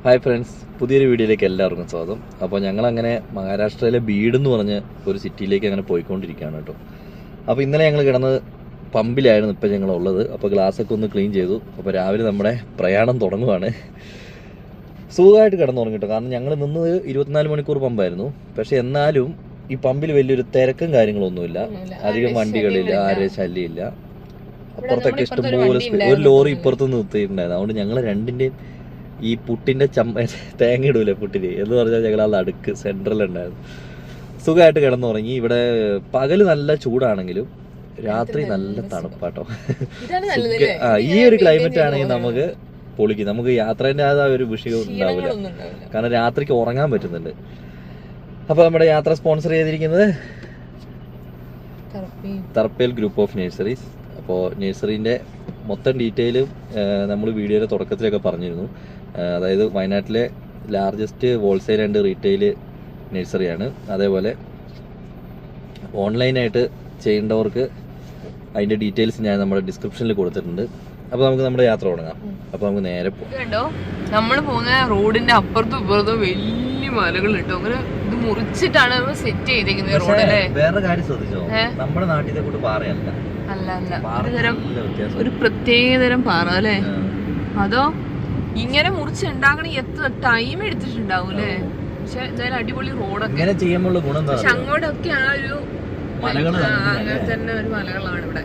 Hi friends, പുതിയൊരു വീഡിയോയിലേക്ക് എല്ലാവർക്കും സ്വാഗതം. അപ്പോൾ ഞങ്ങളങ്ങനെ മഹാരാഷ്ട്രയിലെ ബീഡ് എന്ന് പറഞ്ഞ ഒരു സിറ്റിയിലേക്ക് അങ്ങനെ പോയിക്കൊണ്ടിരിക്കുകയാണ് കേട്ടോ. അപ്പോൾ ഇന്നലെ ഞങ്ങൾ കിടന്നത് പമ്പിലായിരുന്നു ഇപ്പോൾ ഞങ്ങളുള്ളത്. അപ്പോൾ ഗ്ലാസ്സൊക്കെ ഒന്ന് ക്ലീൻ ചെയ്തു. അപ്പോൾ രാവിലെ നമ്മുടെ പ്രയാണം തുടങ്ങുവാണ്. സുഖമായിട്ട് കിടന്നുറങ്ങി കേട്ടോ. കാരണം ഞങ്ങൾ നിന്നത് 24 മണിക്കൂർ പമ്പായിരുന്നു. പക്ഷേ എന്നാലും ഈ പമ്പിൽ വലിയൊരു തിരക്കും കാര്യങ്ങളൊന്നുമില്ല. അധികം വണ്ടികളില്ല, ആരെയും ശല്യമില്ല. അപ്പുറത്തൊക്കെ ഇഷ്ടംപോലെ ഒരു ലോറി ഇപ്പുറത്ത് നിർത്തിയിട്ടുണ്ടായിരുന്നു. അതുകൊണ്ട് ഞങ്ങൾ രണ്ടിൻ്റെയും ഈ പുട്ടിൻ്റെ തേങ്ങ ഇടൂലേ പുട്ടിന് എന്ന് പറഞ്ഞാൽ ഞങ്ങൾ ആ നടുക്ക് സെൻട്രലുണ്ടായിരുന്നു. സുഖമായിട്ട് കിടന്നുറങ്ങി. ഇവിടെ പകല് നല്ല ചൂടാണെങ്കിലും രാത്രി നല്ല തണുപ്പാട്ടോ. ഈ ഒരു ക്ലൈമറ്റ് ആണെങ്കിൽ നമുക്ക് പൊളിക്കും. നമുക്ക് യാത്രേൻ്റെ ആ ഒരു വിഷയവും ഉണ്ടാവില്ല. കാരണം രാത്രിക്ക് ഉറങ്ങാൻ പറ്റുന്നുണ്ട്. അപ്പോൾ നമ്മുടെ യാത്ര സ്പോൺസർ ചെയ്തിരിക്കുന്നത് തർപ്പേൽ ഗ്രൂപ്പ് ഓഫ് നഴ്സറീസ്. അപ്പോൾ നഴ്സറീൻ്റെ മൊത്തം ഡീറ്റെയിലും നമ്മൾ വീഡിയോയുടെ തുടക്കത്തിലൊക്കെ പറഞ്ഞിരുന്നു. അതായത് വയനാട്ടിലെ ലാർജസ്റ്റ് ഹോൾസെയിൽ ആൻഡ് റീറ്റെയിൽ നഴ്സറിയാണ്. അതേപോലെ ഓൺലൈനായിട്ട് ചെയ്യേണ്ടവർക്ക് അതിൻ്റെ ഡീറ്റെയിൽസ് ഞാൻ നമ്മുടെ ഡിസ്ക്രിപ്ഷനിൽ കൊടുത്തിട്ടുണ്ട്. അപ്പോൾ നമുക്ക് നമ്മുടെ യാത്ര തുടങ്ങാം. അപ്പോൾ നമുക്ക് നേരെ പോകാം. കണ്ടോ, നമ്മൾ പോകുന്ന റോഡിന്റെ അപ്പുറത്തും ഇപ്പുറത്തും വലിയ മലകളുണ്ട്. അങ്ങനെ ഇത് മുറിച്ചിട്ടാണ് സെറ്റ് ചെയ്തേക്കുന്നത് റോഡല്ലേ. വേറെ കാര്യം ശ്രദ്ധിച്ചോ, നമ്മുടെ നാട്ടിലെ കൂട്ട് പാറയല്ല. അല്ല, ഒരു പ്രത്യേകതരം പാറ അല്ലേ. അതോ ഇങ്ങനെ മുറിച്ചുണ്ടാക്കണ എത്ര ടൈം എടുത്തിട്ടുണ്ടാവൂലേ. പക്ഷെ എന്തായാലും അടിപൊളി റോഡൊക്കെ. പക്ഷെ അങ്ങോട്ടൊക്കെ ആ ഒരു അങ്ങനെ തന്നെ ഒരു മലകളാണ് ഇവിടെ.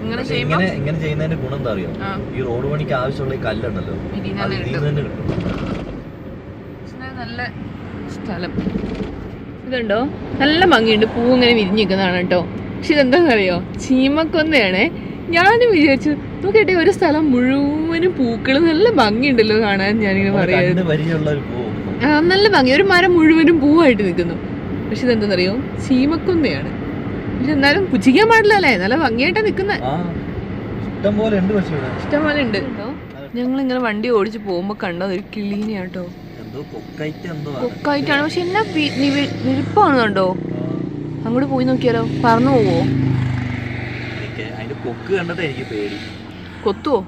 ഇങ്ങനെ ചെയ്യുന്നതിന്റെ ഗുണം എന്താ അറിയോ, ഈ റോഡ് പണിക്ക് ആവശ്യമുള്ള കല്ലുണ്ടല്ലോ, നല്ല സ്ഥലം. ഇതുണ്ടോ, നല്ല ഭംഗിയുണ്ട്. പൂ ഇങ്ങനെ വിരിഞ്ഞ് നിൽക്കുന്നതാണ് കേട്ടോ. പക്ഷെ ഇതെന്താണെന്നറിയോ, ചീമക്കൊന്നയാണേ. ഞാനും വിചാരിച്ചു നോക്കട്ടെ, ഒരു സ്ഥലം മുഴുവനും പൂക്കള് നല്ല ഭംഗിയുണ്ടല്ലോ കാണാൻ. ഞാനിങ്ങനെ പറയായിരുന്നു നല്ല ഭംഗി, ഒരു മരം മുഴുവനും പൂവായിട്ട് നിൽക്കുന്നു. പക്ഷെ ഇതെന്താണെന്നറിയോ, ചീമക്കൊന്നയാണ്. പക്ഷെ എന്നാലും പുച്ഛിക്കാൻ പാടില്ല അല്ലേ, നല്ല ഭംഗിയായിട്ടാ നിക്കുന്നത്. ഇഷ്ടംപോലെ ഉണ്ട് കേട്ടോ. ഞങ്ങളിങ്ങനെ വണ്ടി ഓടിച്ച് പോകുമ്പോ കണ്ടോ ഒരു കിളീനെ കേട്ടോ. കൊക്കായിട്ടാണ്, പക്ഷെ എന്നാ വിരിപ്പാണ് കണ്ടോ. അങ്ങോട്ട് പോയി നോക്കിയാലോ, പറന്നു പോവോ? കൊത്തുവോ?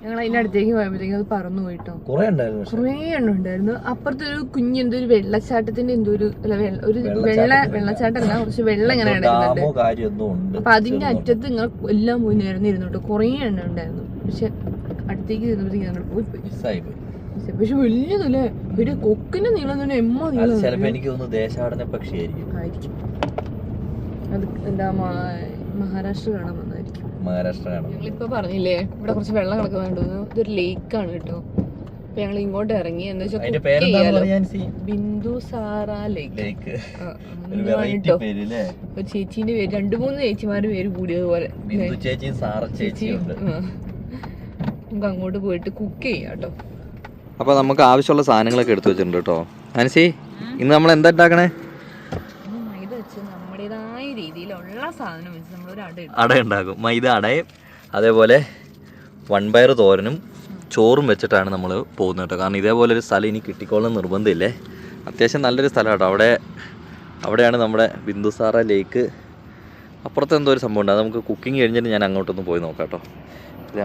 ഞങ്ങൾ അതിന്റെ അടുത്തേക്ക് പോയപ്പോഴത്തേക്കും അത് പറന്നു പോയിട്ടോ. കുറേ എണ്ണം ഉണ്ടായിരുന്നു. അപ്പുറത്തെ ഒരു കുഞ്ഞ് എന്തോ ഒരു വെള്ളച്ചാട്ടത്തിന്റെ എന്തോ ഒരു വെള്ളച്ചാട്ടമല്ല, കുറച്ച് വെള്ളം ഇങ്ങനെ കിടക്കുന്നുണ്ട്. അപ്പൊ അതിന്റെ അറ്റത്ത് ഇങ്ങനെ എല്ലാം പോയി നേർന്നിരുന്നു കേട്ടോ. കുറേ എണ്ണം ഉണ്ടായിരുന്നു. പക്ഷെ അടുത്തേക്ക് ചെന്നപ്പോഴത്തേക്ക് ഞങ്ങൾ പോയി. പക്ഷെ വലിയതല്ലേ, ഒരു കൊക്കിന്റെ നീളം തന്നെ എമ്മ നീളം. എനിക്ക് തോന്നുന്നു ദേശാടന പക്ഷിയായിരിക്കും. അത് എന്താ മഹാരാഷ്ട്ര കാണാൻ വന്നായിരിക്കും. ഞങ്ങളിപ്പോ പറഞ്ഞില്ലേ ഇവിടെ കുറച്ച് വെള്ളം കിടക്കുന്നുണ്ട്. ഇതൊരു ലേക്കാണ് കേട്ടോ. അപ്പൊ ഞങ്ങൾ ഇങ്ങോട്ട് ഇറങ്ങി. എന്താ വെച്ചാൽ ബിന്ദുസാര ലേക്ക്. ഒരു ചേച്ചീന്റെ പേര്, 2-3 ചേച്ചിമാരുടെ പേര് കൂടിയതുപോലെ. നമുക്ക് അങ്ങോട്ട് പോയിട്ട് കുക്ക് ചെയ്യാം കേട്ടോ. അപ്പോൾ നമുക്ക് ആവശ്യമുള്ള സാധനങ്ങളൊക്കെ എടുത്തു വെച്ചിട്ടുണ്ട് കേട്ടോ. ആൻസി, ഇന്ന് നമ്മൾ എന്താ ഉണ്ടാക്കണേ? മൈദ വെച്ച് നമ്മുടേതായ രീതിയിലുള്ള സാധനം വെച്ച് നമ്മളൊരു അട ഉണ്ടാക്കും. മൈദ അടയും അതേപോലെ വൻപയർ തോരനും ചോറും വെച്ചിട്ടാണ് നമ്മൾ പോകുന്നത് കേട്ടോ. കാരണം ഇതേപോലെ ഒരു സ്ഥലം ഇനി കിട്ടിക്കോളും നിർബന്ധമില്ലേ. അത്യാവശ്യം നല്ലൊരു സ്ഥലം കേട്ടോ. അവിടെയാണ് നമ്മുടെ ബിന്ദുസാര ലേക്ക്. അപ്പുറത്ത് എന്തോ ഒരു സംഭവം ഉണ്ട്. അത് നമുക്ക് കുക്കിംഗ് കഴിഞ്ഞിട്ട് ഞാൻ അങ്ങോട്ടൊന്ന് പോയി നോക്കാം കേട്ടോ.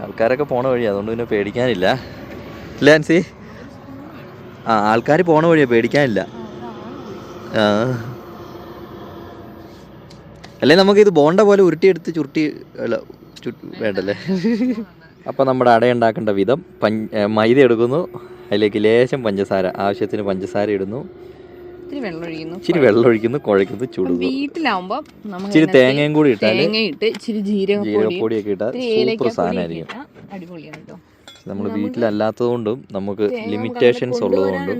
ആൾക്കാരൊക്കെ പോണ വഴി, അതുകൊണ്ട് പിന്നെ പേടിക്കാനില്ല അല്ലേ ആൻസി? ആൾക്കാർ പോണ വഴിയാ, പേടിക്കാനില്ല. അല്ലേ നമുക്കിത് ബോണ്ട പോലെ ഉരുട്ടിയെടുത്ത് വേണ്ടല്ലേ. അപ്പം നമ്മുടെ അട ഉണ്ടാക്കേണ്ട വിധം, മൈദ എടുക്കുന്നു, അതിലേക്ക് ലേശം പഞ്ചസാര, ആവശ്യത്തിന് പഞ്ചസാര ഇടുന്നു, ഇച്ചിരി വെള്ളം ഒഴിക്കുന്നു, കുഴയ്ക്കുന്നു, ചുടുന്നു. വീട്ടിലാവുമ്പോ ഇച്ചിരി തേങ്ങയും കൂടി ഇട്ടാൽ, ജീരകപ്പൊടിയൊക്കെ ഇട്ടാൽ സൂപ്പർ സാധനമായിരിക്കും. അടിപൊളിയാണ് കേട്ടോ. നമ്മൾ വീട്ടിലല്ലാത്തത് കൊണ്ടും നമുക്ക് ലിമിറ്റേഷൻസ് ഉള്ളതുകൊണ്ടും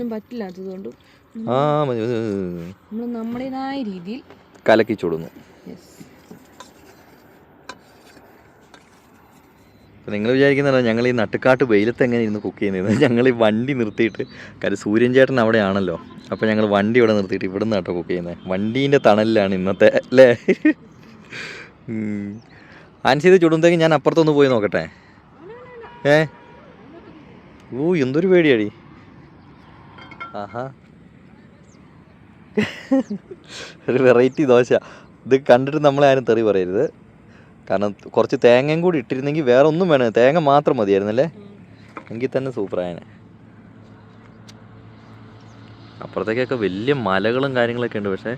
നമ്മുടേതായ രീതിയിൽ കലക്കി ചുടുന്നു. നിങ്ങൾ വിചാരിക്കുന്നല്ലോ ഞങ്ങൾ ഈ നട്ടുകാട്ട് വെയിലത്ത് എങ്ങനെ ഇരുന്ന് കുക്ക് ചെയ്യുന്നത്. ഞങ്ങൾ ഈ വണ്ടി നിർത്തിയിട്ട്, കാര്യം സൂര്യൻ ചേട്ടൻ അവിടെയാണല്ലോ, അപ്പോൾ ഞങ്ങൾ വണ്ടി ഇവിടെ നിർത്തിയിട്ട് ഇവിടെ നിന്ന് കേട്ടോ കുക്ക് ചെയ്യുന്നത്. വണ്ടീൻ്റെ തണലിലാണ് ഇന്നത്തെ അല്ലേ. ആൻസി ഇത് ചുടുമ്പോഴത്തേക്ക് ഞാൻ അപ്പുറത്തൊന്ന് പോയി നോക്കട്ടെ. എന്തൊരു പേടിയാടി. ആഹാ, ഒരു വെറൈറ്റി ദോശ. ഇത് കണ്ടിട്ട് നമ്മളെ ആരും തെറി പറയരുത്. കാരണം കുറച്ച് തേങ്ങയും കൂടി ഇട്ടിരുന്നെങ്കിൽ വേറെ ഒന്നും വേണം, തേങ്ങ മാത്രം മതിയായിരുന്നല്ലേ, എങ്കിൽ തന്നെ സൂപ്പറായനെ. അപ്പുറത്തേക്കൊക്കെ വലിയ മലകളും കാര്യങ്ങളൊക്കെ ഉണ്ട്, പക്ഷേ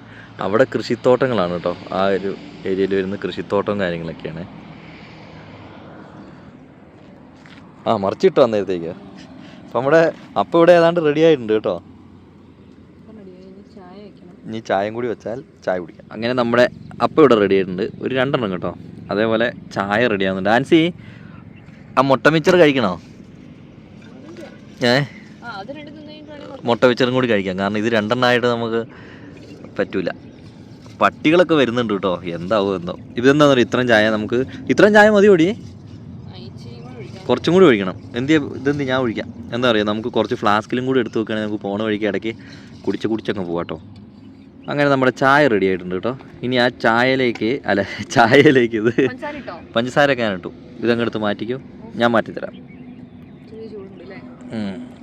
അവിടെ കൃഷിത്തോട്ടങ്ങളാണ് കേട്ടോ. ആ ഒരു ഏരിയയിൽ വരുന്ന കൃഷിത്തോട്ടവും കാര്യങ്ങളൊക്കെയാണ്. ആ മറിച്ചിട്ട് വന്നേരത്തേക്ക് അപ്പം നമ്മുടെ അപ്പം ഇവിടെ ഏതാണ്ട് റെഡി ആയിട്ടുണ്ട് കേട്ടോ. ഇനി ചായയും കൂടി വെച്ചാൽ ചായ കുടിക്കാം. അങ്ങനെ നമ്മുടെ അപ്പം ഇവിടെ റെഡി ആയിട്ടുണ്ട്, ഒരു 2 എണ്ണം കേട്ടോ. അതേപോലെ ചായ റെഡി ആവുന്നുണ്ട്. ആൻസി ആ മുട്ട മിച്ചർ കഴിക്കണോ? മുട്ട മിച്ചറും കൂടി കഴിക്കാം, കാരണം ഇത് 2 എണ്ണമായിട്ട് നമുക്ക് പറ്റൂല. പട്ടികളൊക്കെ വരുന്നുണ്ട് കേട്ടോ, എന്താവും എന്തോ. ഇതെന്താ പറയുക, ഇത്രയും ചായ മതി ഓടി, കുറച്ചും കൂടി ഒഴിക്കണം. ഇതെന്ത് ഞാൻ ഒഴിക്കാം. എന്താ പറയുക, നമുക്ക് കുറച്ച് ഫ്ലാസ്കിലും കൂടി എടുത്ത് വെക്കുകയാണെങ്കിൽ നമുക്ക് പോണ വഴിക്ക് ഇടയ്ക്ക് കുടിച്ചങ്ങ് പോകാം കേട്ടോ. അങ്ങനെ നമ്മുടെ ചായ റെഡി ആയിട്ടുണ്ട് കേട്ടോ. ഇനി ആ ചായയിലേക്ക് ഇത് പഞ്ചസാരയൊക്കെ ഞാൻ ഇട്ടു. ഇതങ്ങെടുത്ത് മാറ്റിക്കോ, ഞാൻ മാറ്റിത്തരാം.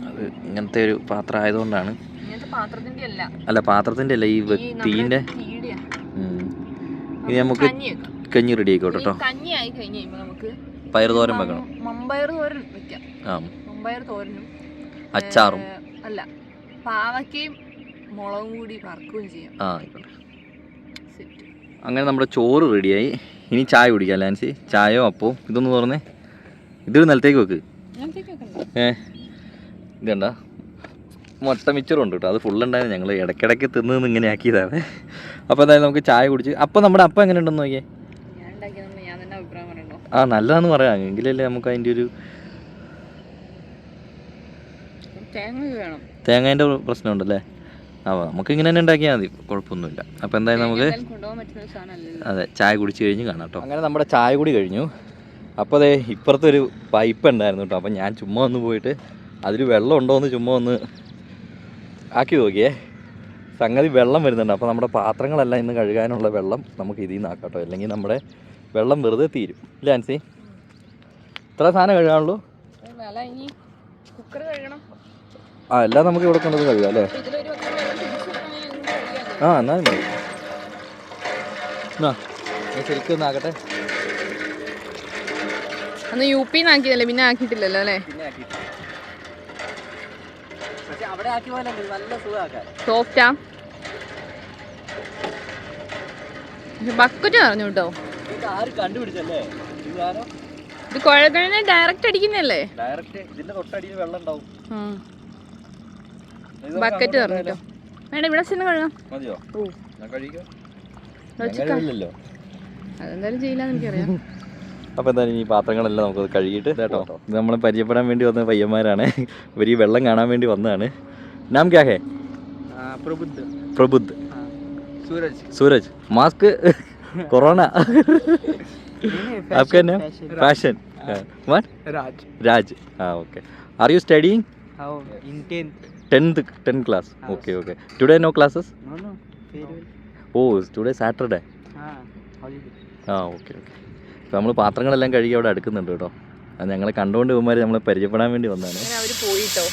അത് ഇങ്ങനത്തെ ഒരു പാത്രം ആയതുകൊണ്ടാണ്. അല്ല പാത്രത്തിൻ്റെ അല്ല, ഈ തീൻ്റെ. ഇനി നമുക്ക് കഞ്ഞി റെഡി ആയിക്കോട്ടെ കേട്ടോ. പയറുതോരൻ വെക്കണം, അച്ചാറും അല്ല പാവയ്ക്കയും മുളകും കൂടി വറക്കുകയും ചെയ്യാം. ആയിക്കോട്ടെ. അങ്ങനെ നമ്മുടെ ചോറ് റെഡിയായി. ഇനി ചായ കുടിക്കാം. ലാൻസി ചായയോ അപ്പവും ഇതൊന്ന് തുറന്നേ, ഇതൊരു നിലത്തേക്ക് വെക്ക്. ഇതണ്ട മുട്ട മിച്ചറുണ്ട് കേട്ടോ, അത് ഫുള്ളുണ്ടായിരുന്നു, ഞങ്ങൾ ഇടയ്ക്കിടയ്ക്ക് തിന്ന് ഇങ്ങനെ ആക്കിയതാണ്. അപ്പോൾ എന്തായാലും നമുക്ക് ചായ കുടിച്ച്. അപ്പോൾ നമ്മുടെ അപ്പം എങ്ങനെ ഉണ്ടെന്ന് നോക്കിയേ. ആ നല്ലതാന്ന് പറയാം, എങ്കിലല്ലേ നമുക്ക് അതിൻ്റെ ഒരു തേങ്ങേൻ്റെ പ്രശ്നമുണ്ടല്ലേ. അപ്പോൾ നമുക്ക് ഇങ്ങനെ തന്നെ ഉണ്ടാക്കിയാൽ മതി, കുഴപ്പമൊന്നുമില്ല. അപ്പോൾ എന്തായാലും നമുക്ക് അതെ ചായ കുടിച്ച് കഴിഞ്ഞ് കാണാം കേട്ടോ. അങ്ങനെ നമ്മുടെ ചായ കൂടി കഴിഞ്ഞു. അപ്പോൾ അതെ ഇപ്പുറത്തൊരു പൈപ്പ് ഉണ്ടായിരുന്നു കേട്ടോ. അപ്പോൾ ഞാൻ ചുമ്മാ ഒന്ന് പോയിട്ട് അതിൽ വെള്ളം ഉണ്ടോ എന്ന് ചുമ്മാ ഒന്ന് ആക്കി നോക്കിയേ. സംഗതി വെള്ളം വരുന്നുണ്ട്. അപ്പോൾ നമ്മുടെ പാത്രങ്ങളെല്ലാം ഇന്ന് കഴുകാനുള്ള വെള്ളം നമുക്ക് ഇതിൽ നിന്ന് ആക്കാം കേട്ടോ, അല്ലെങ്കിൽ നമ്മുടെ വെള്ളം വെറുതെ തീരും. ഇല്ല ആൻസി, ഇത്ര സാധനം കഴുകാനുള്ളൂ. ആ എല്ലാം നമുക്ക് ഇവിടെ കൊണ്ടത് കഴുകാം അല്ലേ. ആ എന്നാലും മതി. ശരിക്കും ഒന്ന് ആക്കട്ടെ. അന്ന് യു പി ആക്കിയതല്ലേ, പിന്നെ ആക്കിയിട്ടില്ലല്ലോ അല്ലേ. സോഫ്റ്റാ ബക്കറ്റ് പറഞ്ഞു കേട്ടോ. ഇത് കുഴക്കഴിഞ്ഞ ഡയറക്റ്റ് അടിക്കുന്നല്ലേ, ബക്കറ്റ് പറഞ്ഞിട്ടോ. വേണ്ട ഇവിടെ ചെന്ന് കഴുകാം. അതെന്തായാലും ചെയ്യില്ലാന്ന് എനിക്കറിയാം. അപ്പോൾ എന്തായാലും ഈ പാത്രങ്ങളെല്ലാം നമുക്ക് കഴുകിയിട്ട് കേട്ടോ. ഇത് നമ്മളെ പരിചയപ്പെടാൻ വേണ്ടി വന്ന പയ്യന്മാരാണ്, ഇവർ ഈ വെള്ളം കാണാൻ വേണ്ടി വന്നതാണ്. നാം ക്യാ ഹേ? പ്രബുദ്ധ്. सूरज मास्क कोरोना आपका नाम फैशन व्हाट राज हाँ okay are you studying in 10th class okay today no classes oh today Saturday okay അപ്പോൾ നമ്മൾ പാത്രങ്ങളെല്ലാം കഴുകി അവിടെ അടുക്കുന്നുണ്ട് കേട്ടോ. അത് ഞങ്ങളെ കണ്ടുകൊണ്ട് പോകുമ്പോൾ നമ്മളെ പരിചയപ്പെടാൻ വേണ്ടി വന്നതാണ്. അവര് പോയിട്ടോ,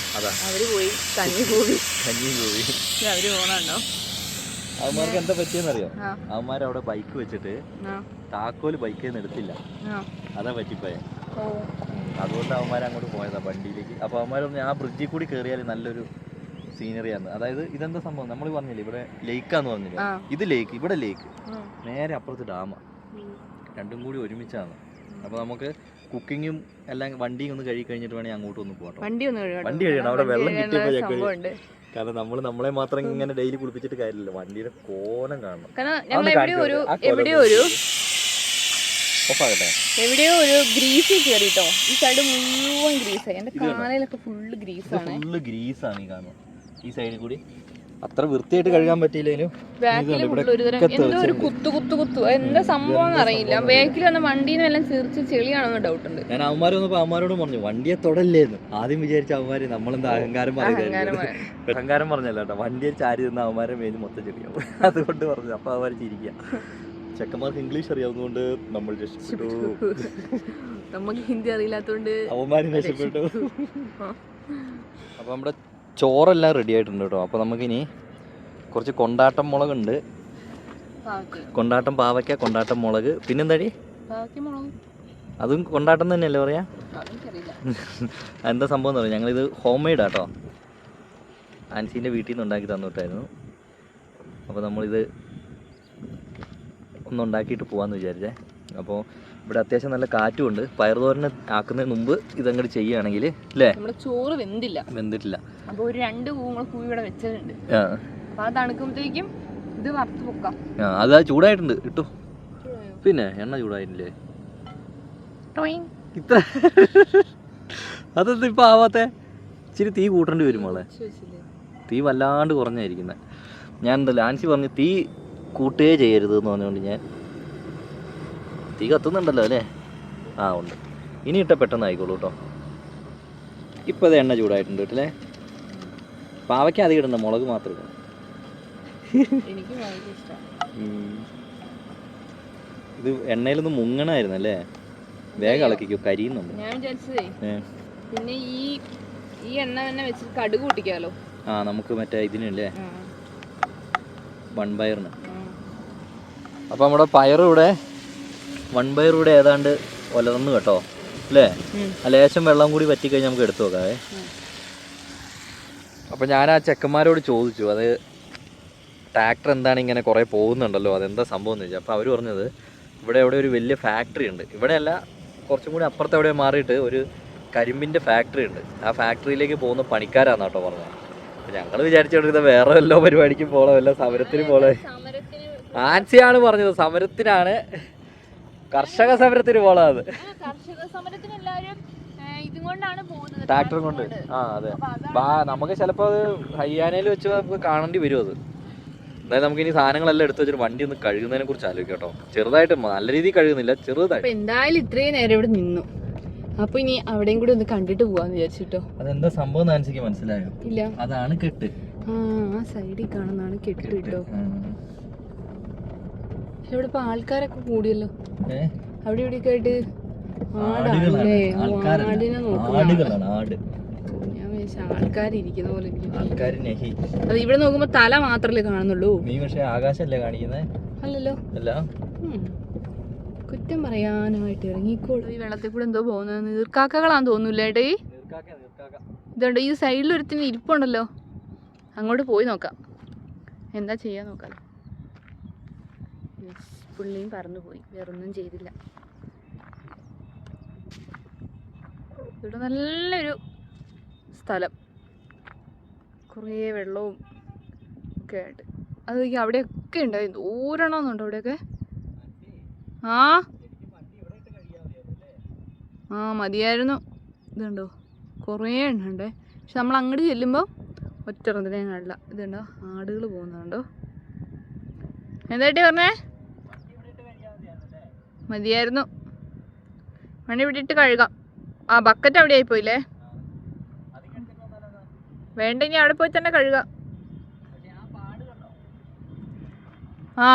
അവര് പോയി കഞ്ഞി പോയി അവര് പോണോ. അവന്മാർക്ക് എന്താ പറ്റിയെന്നറിയോ, അവന്മാർ അവിടെ ബൈക്ക് വെച്ചിട്ട് താക്കോല് ബൈക്കിൽ നിന്ന് എടുത്തില്ല, അതാ പറ്റിപ്പോയെ. അതുകൊണ്ട് അവന്മാർ അങ്ങോട്ട് പോയതാ വണ്ടിയിലേക്ക്. അപ്പോൾ അവന്മാരൊന്ന് ആ ബ്രിഡ്ജിൽ കൂടി കയറിയാൽ നല്ലൊരു സീനറിയാണ്. അതായത് ഇതെന്താ സംഭവം, നമ്മൾ പറഞ്ഞില്ലേ ഇവിടെ ലേക്കാന്ന് പറഞ്ഞില്ലേ, ഇത് ലേക്ക്, ഇവിടെ ലേക്ക്, നേരെ അപ്പുറത്ത് ഡാമ, രണ്ടും കൂടി ഒരുമിച്ചാണ്. അപ്പോൾ നമുക്ക് കുക്കിങ്ങും എല്ലാം വണ്ടിയും ഒന്ന് കഴുകി കഴിഞ്ഞിട്ട് വേണമെങ്കിൽ അങ്ങോട്ട് ഒന്ന് പോകണം. വണ്ടി കഴിയണം, അവിടെ വെള്ളം കിട്ടിയപ്പോൾ. കാരണം നമ്മളെ മാത്രം ഇങ്ങനെ ഡെയിലി കുളിപ്പിച്ചിട്ട് കാര്യമില്ല, വണ്ടിയുടെ കോലം കാണണം. എവിടെയോ ഒരു ഗ്രീസ് കയറിട്ടോ, ഈ സൈഡ് മുഴുവൻ ഗ്രീസായി, എന്റെ കാലയിലൊക്കെ ഫുള്ള് ഗ്രീസാണ്. ഈ കാണുന്നത് ഈ സൈഡിൽ കൂടി അത്ര വൃത്തിയായിട്ട് കഴുകാൻ പറ്റിയില്ലെങ്കിലും എന്തോ ഒരു കുത്തു എന്താ സംഭവം അറിയില്ല. ബാക്കിൽ വന്ന വണ്ടിന്ന് എല്ലാം ചെറിച്ച് ചെളിയാണെന്ന് ഡൗട്ട് ഉണ്ട്. ഞാൻ അവന്മാരോട് പറഞ്ഞു വണ്ടിയെ തൊടല്ലേന്ന് ആദ്യം വിചാരിച്ച അവന്മാര് നമ്മളെന്താ അഹങ്കാരം പറഞ്ഞല്ല കേട്ടോ, വണ്ടിയെ ചാരി നിന്ന് അവന്മാരെ മേഞ്ഞ് മൊത്തം ചെളിയാവും, അതുകൊണ്ട് പറഞ്ഞു. അപ്പൊ അവന്മാര് ചിരിക്കുക, ചെക്കന്മാർക്ക് ഇംഗ്ലീഷ് അറിയാവുന്നതുകൊണ്ട് നമ്മൾ രക്ഷപ്പെട്ടു, നമുക്ക് ഹിന്ദി അറിയില്ലാത്തോണ്ട് അവന്മാര് രക്ഷപ്പെട്ടു. അപ്പൊ നമ്മുടെ ചോറെല്ലാം റെഡി ആയിട്ടുണ്ട് കേട്ടോ. അപ്പോൾ നമുക്കിനി കുറച്ച് കൊണ്ടാട്ടം മുളകുണ്ട്, കൊണ്ടാട്ടം പാവയ്ക്ക, കൊണ്ടാട്ടം മുളക്, പിന്നെന്താടി അതും കൊണ്ടാട്ടം തന്നെയല്ലേ പറയാ? അതെനിക്കറിയില്ല. എന്താ സംഭവം എന്ന് പറയാം, ഞങ്ങളിത് ഹോം മെയ്ഡ് ആട്ടോ, ആൻസീൻ്റെ വീട്ടിൽ നിന്ന് ഉണ്ടാക്കി തന്നിട്ടായിരുന്നു. അപ്പോൾ നമ്മളിത് ഒന്നുണ്ടാക്കിയിട്ട് പോകാമെന്ന് വിചാരിച്ചേ. അപ്പോൾ ഇവിടെ അത്യാവശ്യം നല്ല കാറ്റുമുണ്ട്. പയറുതോരന് ആക്കുന്നതിന് മുമ്പ് ഇതങ്ങോട്ട് ചെയ്യുകയാണെങ്കിൽ അല്ലേ? നമ്മുടെ ചോറ് വെന്തിട്ടില്ല. അപ്പോൾ ഒരു 2 കൂവി ഇവിടെ വെച്ചിട്ടുണ്ട്. അപ്പോൾ അത് തണുക്കുമ്പോഴത്തേക്കും ഇത് വറുത്ത് പൊക്കാം. അത് ചൂടായിട്ടുണ്ട് ഇട്ടു. പിന്നെ എണ്ണ ചൂടായിട്ടില്ലേ ഇത്ര? അതെന്താ ഇപ്പം ആവാത്തെ? ഇച്ചിരി തീ കൂട്ടേണ്ടി വരും മോളെ. തീ വല്ലാണ്ട് കുറഞ്ഞായിരിക്കുന്നത്. ഞാൻ എന്താ ആൻസി പറഞ്ഞ് തീ കൂട്ടുകയേ ചെയ്യരുത് എന്ന് പറഞ്ഞുകൊണ്ട് ഞാൻ തീ കത്തുന്നുണ്ടല്ലോ അല്ലേ? ആ ഉണ്ട്. ഇനി ഇട്ട പെട്ടെന്ന് ആയിക്കോളൂ കേട്ടോ. ഇപ്പം അത് എണ്ണ ചൂടായിട്ടുണ്ട് കേട്ടല്ലേ. പാവയ്ക്ക് അധികം ഇടണ്ട, മുളക് മാത്രം ഇടണം. ഇത് എണ്ണയിലൊന്ന് മുങ്ങണായിരുന്നല്ലേ? വേഗം ഇളക്കിക്കോ, കരിയുന്നുണ്ട്. ഞാൻ വിചാരിച്ചതേ പിന്നെ ഈ എണ്ണ തന്നെ വെച്ചിട്ട് കടുക് പൊട്ടിക്കാലോ. ആ നമുക്ക് മറ്റേ ഇതിനല്ലേ, വൺപയറിന്. അപ്പം നമ്മുടെ പയറിവിടെ വൺപയറിവിടെ ഏതാണ്ട് ഒലർന്നു കേട്ടോ അല്ലേ? ലേശം വെള്ളം കൂടി വറ്റിക്കഴിഞ്ഞാൽ നമുക്ക് എടുത്തു നോക്കാവേ. അപ്പം ഞാൻ ആ ചെക്കന്മാരോട് ചോദിച്ചു, അത് ട്രാക്ടർ എന്താണ് ഇങ്ങനെ കുറേ പോകുന്നുണ്ടല്ലോ, അതെന്താ സംഭവം എന്ന് ചോദിച്ചു. അപ്പോൾ അവർ പറഞ്ഞത് ഇവിടെ ഒരു വലിയ ഫാക്ടറി ഉണ്ട്. ഇവിടെയല്ല, കുറച്ചും കൂടി അപ്പുറത്ത് എവിടെ മാറിയിട്ട് ഒരു കരിമ്പിൻ്റെ ഫാക്ടറി ഉണ്ട്. ആ ഫാക്ടറിയിലേക്ക് പോകുന്ന പണിക്കാരാണ് കേട്ടോ പറഞ്ഞത്. അപ്പോൾ ഞങ്ങൾ വിചാരിച്ചുകൊണ്ടിരുന്നത് വേറെ വല്ലോ പരിപാടിക്ക് പോകണോ, വല്ല സമരത്തിന് പോകണോ. ആൻസിയാണ് പറഞ്ഞത് സമരത്തിനാണ്, കർഷക സമരത്തിന് പോകണത്. ട്രാക്ടർ കൊണ്ട്. ആ അതെ. നമുക്ക് ചിലപ്പോൾ അത് ഹയ്യാനയിൽ വെച്ച് നമുക്ക് കാണേണ്ടി വരും അത്. അതായത് നമുക്ക് ഇനി സാധനങ്ങളെല്ലാം എടുത്ത് വെച്ചിട്ട് വണ്ടി ഒന്ന് കഴുകുന്നതിനെ കുറിച്ച് ആലോചിക്കാം കേട്ടോ. ചെറുതായിട്ട്, നല്ല രീതിയിൽ കഴുകുന്നില്ല, ചെറുതായിട്ട്. എന്തായാലും ഇത്രയും നേരം ഇവിടെ നിന്നു, അപ്പൊ ഇനി അവിടെയും കൂടി ഒന്ന് കണ്ടിട്ട് പോവാന്ന് വിചാരിച്ചിട്ടോ. അതെന്താ സംഭവം ആൻസിക്ക് മനസ്സിലായോ? ഇല്ല. അതാണ് കെട്ട്. ആ സൈഡിൽ കാണുന്നതാണ് കെട്ട് കേട്ടോ. ഇവിടെ ഇപ്പൊ ആൾക്കാരൊക്കെ കൂടിയല്ലോ അവിടെ ഇവിടെയൊക്കെ ആയിട്ട്. ആടാണല്ലേ? ആടിനെ നോക്കുന്ന ആൾക്കാരിരിക്കുന്ന പോലെ. അത് ഇവിടെ നോക്കുമ്പോ തല മാത്രല്ലേ കാണുന്നുള്ളൂ. നീ പക്ഷേ ആകാശല്ലേ കാണിക്കുന്നേ? അല്ലല്ലോ. അല്ല, കുറ്റം പറയാനായിട്ട് ഇറങ്ങിക്കോളൂ. ഈ വെള്ളത്തിൽ കൂടെ എന്തോ പോകുന്നത് നീർക്കാക്കകളാന്ന് തോന്നൂല്ലേ ഏട്ടേ? ഇതുണ്ട്, ഈ സൈഡിൽ ഒരുത്തിന് ഇരിപ്പുണ്ടല്ലോ. അങ്ങോട്ട് പോയി നോക്കാം, എന്താ ചെയ്യാൻ നോക്കാം. പുള്ളിയും പറന്നു പോയി, വേറൊന്നും ചെയ്തില്ല. ഇവിടെ നല്ലൊരു സ്ഥലം, കുറേ വെള്ളവും ഒക്കെ ആയിട്ട്. അത് അവിടെയൊക്കെ ഉണ്ടായിരുന്നു, ദൂരണമെന്നുണ്ടോ അവിടെയൊക്കെ? ആ മതിയായിരുന്നു. ഇതുണ്ടോ, കുറേ എണ്ണുണ്ടേ. പക്ഷെ നമ്മൾ അങ്ങോട്ട് ചെല്ലുമ്പോൾ ഒറ്ററതിനെ കാണില്ല. ഇതുണ്ടോ, ആടുകൾ പോകുന്നുണ്ടോ? എന്തായിട്ട് പറഞ്ഞേ? മതിയായിരുന്നു, വണ്ടി വിട്ടിട്ട് കഴുകാം. ആ ബക്കറ്റ് അവിടെ ആയിപ്പോയില്ലേ? വേണ്ട, ഇനി അവിടെ പോയി തന്നെ കഴുകാം. ആ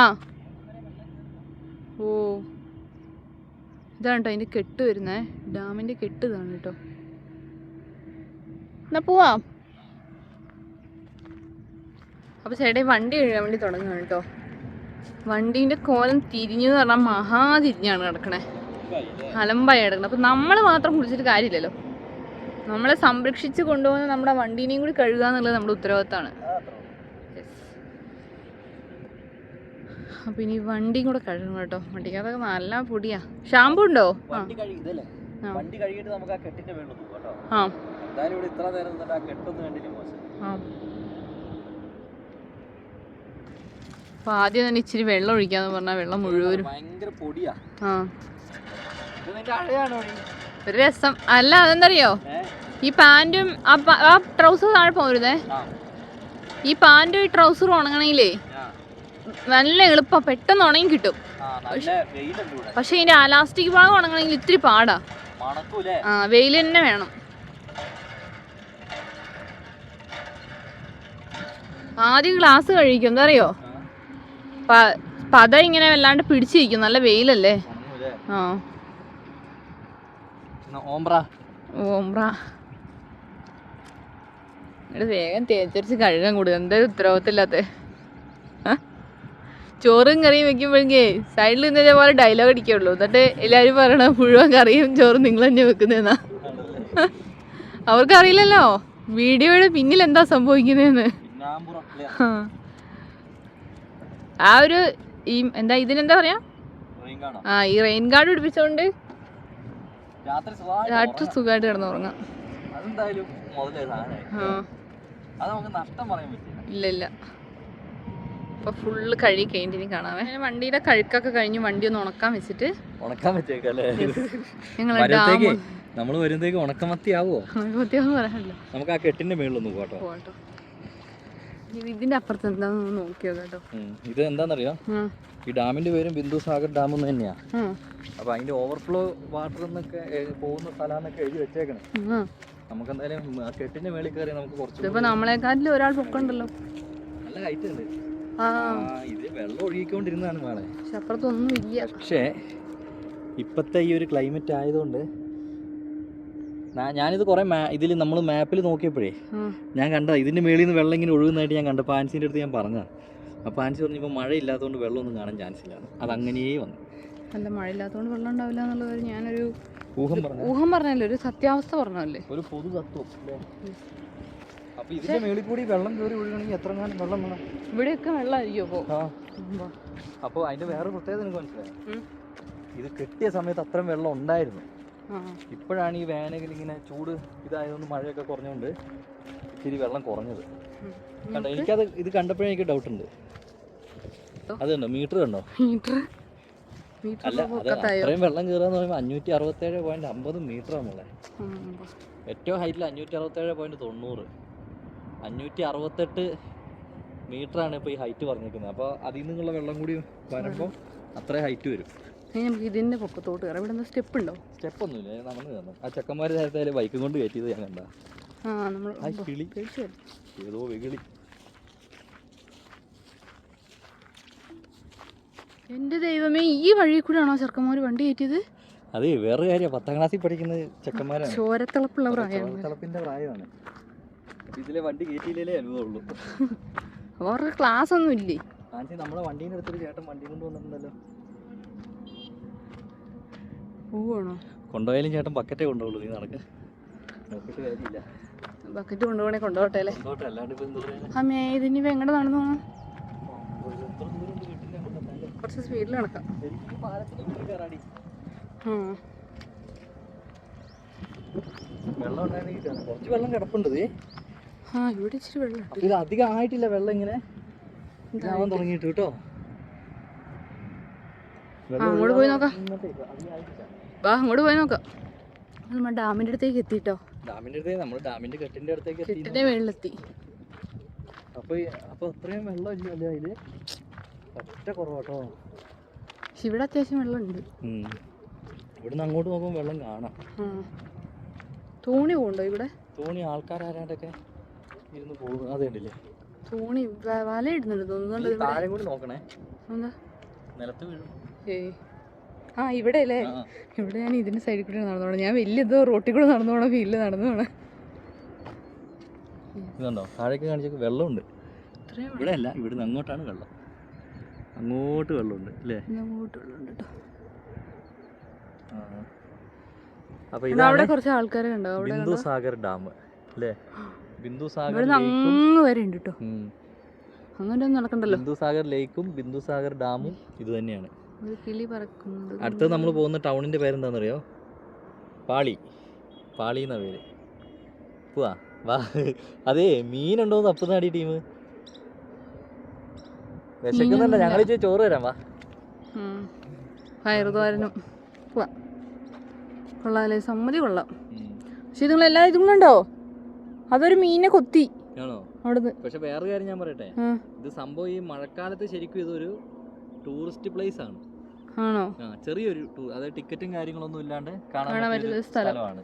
ഓ ഇതാണ് കേട്ടോ അതിൻ്റെ കെട്ട് വരുന്നേ, ഡാമിൻ്റെ കെട്ട് ഇതാണ് കേട്ടോ. എന്നാ പോവാം. അപ്പോൾ ചേട്ടൻ വണ്ടി കഴുകാൻ വേണ്ടി തുടങ്ങുകയാണ് കേട്ടോ. വണ്ടീൻ്റെ കോലം തിരിഞ്ഞു എന്ന് പറഞ്ഞാൽ മഹാ തിരിഞ്ഞാണ് കിടക്കണേ, അലമ്പായി കിടക്കണം. അപ്പം നമ്മൾ മാത്രം കുളിച്ചിട്ട് കാര്യമില്ലല്ലോ, നമ്മളെ സംരക്ഷിച്ച് കൊണ്ടുപോകുന്ന നമ്മുടെ വണ്ടീനെയും കൂടി കഴുകുക എന്നുള്ളത് നമ്മുടെ ഉത്തരവാദിത്തമാണ്. അപ്പം ഇനി വണ്ടിയും കൂടെ കഴുകണം കേട്ടോ. വണ്ടിക്കകത്തൊക്കെ നല്ല പൊടിയാ. ഷാമ്പു ഉണ്ടോ? ആ അപ്പൊ ആദ്യം തന്നെ ഇച്ചിരി വെള്ളം ഒഴിക്കാന്ന് പറഞ്ഞാൽ വെള്ളം മുഴുവനും ആ ഒരു രസം. അല്ല അതെന്തറിയോ, ഈ പാൻറ്റും ആ ട്രൗസർ താഴെ പോരുതേ. ഈ പാൻറ്റും ഈ ട്രൗസറും ഉണങ്ങണമെങ്കിലേ നല്ല എളുപ്പം, പെട്ടെന്ന് ഉണങ്ങി കിട്ടും. പക്ഷെ ഇതിന്റെ അലാസ്റ്റിക് ഭാഗം ഉണങ്ങണമെങ്കിൽ ഇത്തിരി പാടാ. ആ വെയിൽ തന്നെ വേണം. ആദ്യം ഗ്ലാസ് കഴിക്കും, എന്താ അറിയോ, പത ഇങ്ങനെ വല്ലാണ്ട് പിടിച്ചിരിക്കും, നല്ല വെയിലല്ലേ. ആ ഓംബ്ര വേഗം തേച്ചരിച്ച് കഴുകാൻ കൂടുക. എന്താ ഉത്തരവാദിത്തമില്ലാത്ത. ചോറും കറിയും വെക്കുമ്പോഴേ സൈഡിൽ നിന്ന് ഇതേപോലെ ഡയലോഗ് അടിക്കുള്ളൂ. എന്നിട്ട് എല്ലാവരും പറയണ മുഴുവൻ കറിയും ചോറും നിങ്ങൾ തന്നെ വെക്കുന്നതെന്നാ. അവർക്കറിയില്ലല്ലോ വീഡിയോയുടെ പിന്നിൽ എന്താ സംഭവിക്കുന്നതെന്ന്. ആ ഒരു ഈ എന്താ ഇതിനെന്താ പറയാ, ഈ റെയിൻ ഗാർഡ് പിടിപ്പിച്ചോണ്ട് രാത്രി സുഖമായിട്ട് കിടന്നുറങ്ങാം. ഇല്ല ഇല്ല. അപ്പൊ ഫുള്ള് കഴുകി കഴിഞ്ഞിട്ട് കാണാവേ. വണ്ടിയുടെ കഴുക്കൊക്കെ കഴിഞ്ഞ് വണ്ടി ഒന്ന് ഉണക്കാൻ വെച്ചിട്ട് ഉണക്കാൻ വെച്ചേക്കല്ലേ. ഞങ്ങൾ നമ്മള് വരുമ്പോഴേക്ക് ഉണക്കമത്തിയാവോ? പറയാനല്ലോ. നമുക്ക് ആ കെട്ടിന്റെ മേളിലൊന്ന് പോട്ടോ. ഇതിന്റെ അപ്പുറത്ത് എന്താന്ന് നോക്കിയോ കേട്ടോ. ഇത് എന്താന്നറിയോ, ഈ ഡാമിന്റെ പേരും ബിന്ദുസാഗർ ഡാം എന്ന് തന്നെയാ. അപ്പൊ അതിന്റെ ഓവർഫ്ലോ വാട്ടർ എന്നൊക്കെ പോകുന്ന സ്ഥലം എഴുതി വെച്ചേക്കണം. നമുക്ക് എന്തായാലും ആ കെട്ടിന്റെ മേളിൽ കയറി നമുക്ക് കുറച്ച് നമ്മളെക്കാട്ടിലും ഒരാൾ പൊക്കണ്ടല്ലോ. നല്ല ഹൈറ്റ് ഉണ്ട്. ഇത് വെള്ളം ഒഴുകിക്കൊണ്ടിരുന്നതാണ് വേളെ. പക്ഷെ അപ്പുറത്തൊന്നും ഇല്ല. പക്ഷേ ഇപ്പത്തെ ഈ ഒരു ക്ലൈമറ്റ് ആയതുകൊണ്ട് ഞാനിത് കുറെ ഇതിൽ നമ്മൾ മാപ്പിൽ നോക്കിയപ്പോഴേ ഞാൻ കണ്ട ഇതിന്റെ മേളിൽ നിന്ന് വെള്ളം ഇങ്ങനെ ഒഴുകുന്നതായിട്ട് ഞാൻ കണ്ടപ്പോൾ ആൻസിന്റെ അടുത്ത് ഞാൻ പറഞ്ഞതാണ്. അപ്പോൾ ആൻസി പറഞ്ഞു ഇപ്പോൾ മഴ ഇല്ലാത്തതുകൊണ്ട് വെള്ളമൊന്നും കാണാൻ ചാൻസ് ഇല്ല. അത് അങ്ങനെയേ വന്നു. അല്ല, മഴ ഇല്ലാത്തതുകൊണ്ട് വെള്ളം ഉണ്ടാവില്ല എന്നുള്ളത് ഞാനൊരു ഊഹം പറഞ്ഞല്ലേ, ഒരു സത്യാവസ്ഥ പറഞ്ഞല്ലേ, ഒരു പൊതു തത്വം. അപ്പൊ ഇതിന്റെ മേളിൽ കൂടി വെള്ളം കയറി ഒഴുകണമെങ്കിൽ എത്ര കാലം വെള്ളം വേണം? ഇവിടെയൊക്കെ വെള്ളമായിരിക്കും. അപ്പോൾ അതിന്റെ വേറെ പ്രത്യേകത എനിക്ക് മനസ്സിലായി. ഇത് കെട്ടിയ സമയത്ത് അത്രയും വെള്ളം ഉണ്ടായിരുന്നു. ഇപ്പോഴാണ് ഈ വേനലിൽ ഇങ്ങനെ ചൂട് ഇതായതുകൊണ്ട് മഴയൊക്കെ കുറഞ്ഞുകൊണ്ട് ഇച്ചിരി വെള്ളം കുറഞ്ഞത്. കണ്ടോ, എനിക്കത് ഇത് കണ്ടപ്പോഴേ എനിക്ക് ഡൗട്ട് ഉണ്ട്. അത് കണ്ടോ, മീറ്റർ കണ്ടോ? അല്ല, അത് അത്രയും വെള്ളം കയറുകയെന്ന് പറയുമ്പോൾ 567.50 മീറ്ററാണുള്ളത്. ഏറ്റവും ഹൈറ്റിൽ 567.90, 568 മീറ്ററാണ് ഇപ്പോൾ ഈ ഹൈറ്റ് പറഞ്ഞിരിക്കുന്നത്. അപ്പോൾ അതിൽ നിന്നുള്ള വെള്ളം കൂടി വരുമ്പോൾ അത്രയും ഹൈറ്റ് വരും. നമുക്ക് ഇതിന്റെ പൊക്കത്തോട്ട് കയറാം. ഇവിടെ സ്റ്റെപ്പ് ഉണ്ടോ? സ്റ്റെപ്പ് ഒന്നുമില്ല, നമ്മൾ കയറുന്നു. ആ ചെക്കന്മാർ നേരത്തെ ബൈക്കും കൊണ്ട് കയറ്റിയത് ഞാൻ കണ്ട. കിളി ഏതോ വെകിളി. എന്റെ ദൈവമേ, ഈ വഴി കൂടെ ആണോ ചെറുക്കന്മാർ വണ്ടി കയറ്റിയത്? അതെ, വേറെ കാര്യം, 10ാം ക്ലാസ്സിൽ പഠിക്കുന്ന ചെക്കന്മാരാണ്. ചോരത്തിളപ്പുള്ള പ്രായമാണ്. തിളപ്പിന്റെ പ്രായമാണ്. ഇതിലെ വണ്ടി കയറ്റിയില്ലേ അനുഭവമുള്ളൂ. അവർക്ക് ക്ലാസ് ഒന്നും ഇല്ലേ? നമ്മളെ വണ്ടീൻ്റെ അടുത്തൊരു ചേട്ടൻ വണ്ടി കൊണ്ട് വന്നിട്ടുണ്ടല്ലോ. കൊണ്ടുപോയാലും ചേട്ടൻ ബക്കറ്റേ കൊണ്ടുപോകുള്ളൂ. നീ നടക്ക്, നോക്കിയിട്ട് കാര്യമില്ല. ബക്കറ്റ് കൊണ്ടുപോകണേ കൊണ്ടുപോട്ടെ അല്ലേ? അല്ലാണ്ട് ഇപ്പൊ എന്താ പറയാ. അമ്മേ, ഇതിനി എങ്ങനെ നടന്നു പോകണം? കുറച്ച് സ്പീഡിൽ നടക്കാം. വെള്ളം ഉണ്ടായിരുന്നെങ്കിൽ കുറച്ച് വെള്ളം കിടപ്പുണ്ട്. ഇവിടെ ഇച്ചിരി വെള്ളം. ഇത് അധികം ആയിട്ടില്ല വെള്ളം, ഇങ്ങനെ ആവാൻ തുടങ്ങിയിട്ട് കേട്ടോ. അങ്ങോട്ട് പോയി നോക്കാം. അങ്ങോട്ട് പോയി നോക്കാം. നമ്മൾ ഡാമിന്റെ അടുത്തേക്ക് എത്തിട്ടോ. ഡാമിന്റെ അടുത്തേക്ക്, നമ്മൾ ഡാമിന്റെ കെട്ടിന്റെ അടുത്തേക്ക് കെട്ടിന്റെ മേളിലെത്തി. അപ്പൊ അത്രയും വെള്ളം ഇല്ലല്ലേ അതില്? ഒറ്റ കുറവാട്ടോ. ഇവിടെ അത്യാവശ്യം വെള്ളം ഉണ്ട്. ഇവിടുന്ന് അങ്ങോട്ട് നോക്കുമ്പോൾ വെള്ളം കാണാം. തോണി പോകണ്ടോ ഇവിടെ? തോണി ആൾക്കാരാരാണ്ടൊക്കെ ഇരുന്ന് പോകും. അത് കണ്ടില്ലേ തോണി? വല ഇടുന്നുണ്ട് തോന്നുന്നുണ്ട്. താഴെ കൂടി നോക്കണേ, എന്താ നിലത്ത് വീഴും. ഇവിടെ അല്ലേ? ഇവിടെ ഞാൻ ഇതിന്റെ സൈഡിൽ കൂടെ നടന്നോണം. ഞാൻ വലിയ എന്തോ റോട്ടിൽ കൂടെ നടന്നു പോണ ഫീലില് നടന്നു പോണേ. ഇതുണ്ടോ താഴേക്ക് കാണിച്ചൊക്കെ വെള്ളമുണ്ട്. ഇവിടെ അല്ല, ഇവിടുന്ന് അങ്ങോട്ടാണ് വെള്ളം. അങ്ങോട്ട് വെള്ളമുണ്ട് അല്ലേ? അങ്ങോട്ട് വെള്ളമുണ്ട് കേട്ടോ. അപ്പൊ അവിടെ കുറച്ച് ആൾക്കാരെ കണ്ടോ? ബിന്ദുസാഗർ ഡാം അല്ലേ? ബിന്ദുസാഗർ അങ്ങ് വരെ ഉണ്ട് കേട്ടോ. അങ്ങനെ ഒന്നും നടക്കണ്ടല്ലോ. ബിന്ദുസാഗർ ലേക്കും ബിന്ദുസാഗർ ഡാമും ഇത് തന്നെയാണ്. ഒരു കിളി പറക്കുന്നുണ്ട്. അടുത്തത് നമ്മൾ പോകുന്ന ടൗണിന്റെ പേരെന്താണെന്നറിയോ? പാളി എന്നാ പേര്. പോവാ വാ. അതേ, മീനുണ്ടോ തപ്പുന്നാടി ടീം. വിശക്കുന്നുണ്ടോ? ഞങ്ങൾ ചോറ് തരാം വാ. പയറുതോരനും കൊള്ളാല്ലേ? സമ്മതി കൊള്ളാം. പക്ഷെ നിങ്ങളെല്ലാം ഇതും കണ്ടോ? അതൊരു മീനെ കൊത്തി ആണോ അവിടുന്ന്. പക്ഷെ വേറെ കാര്യം ഞാൻ പറയട്ടെ, ഇത് സംഭവം ഈ മഴക്കാലത്ത് ശരിക്കും ഇതൊരു ടൂറിസ്റ്റ് പ്ലേസ് ആണ്. ആണോ? ചെറിയൊരു ടൂർ, അതായത് ടിക്കറ്റും കാര്യങ്ങളൊന്നും ഇല്ലാണ്ട് കാണാൻ പറ്റുന്ന സ്ഥലമാണ്.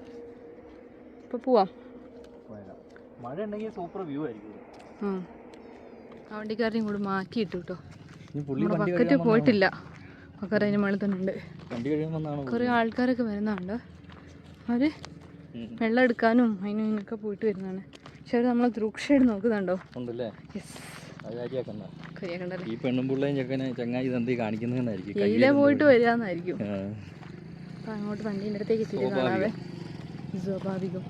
ഇപ്പൊ പോവാം. മഴ ഉണ്ടെങ്കിൽ സൂപ്പർ വ്യൂ ആയിരിക്കും. ആ വണ്ടിക്കാരെയും കൂടെ മാറ്റിയിട്ടു കേട്ടോ. ബക്കറ്റ് പോയിട്ടില്ല, ബക്കറ്റ് അതിന് മേളിൽ തന്നെ ഉണ്ട്. കുറെ ആൾക്കാരൊക്കെ വരുന്നുണ്ട്. അവര് വെള്ളം എടുക്കാനും അതിനും ഇതിനൊക്കെ പോയിട്ട് വരുന്നതാണ്. പക്ഷെ അവർ നമ്മളെ ത്രൂ ഷെയ്ഡ് നോക്കുന്നുണ്ടോ? കരിയാക്കണ്ടല്ലേ. ഈ പെണ്ണും പിള്ളേയും ചെക്കനെ ചങ്ങായി ഇതെന്തി കാണിക്കുന്നതെന്നായിരിക്കും. കയ്യിലെ പോയിട്ട് വരികയെന്നായിരിക്കും. അപ്പം അങ്ങോട്ട് വണ്ടീൻ്റെ അടുത്തേക്ക് എത്തിയിട്ട് കാണാവേ. സ്വാഭാവികം.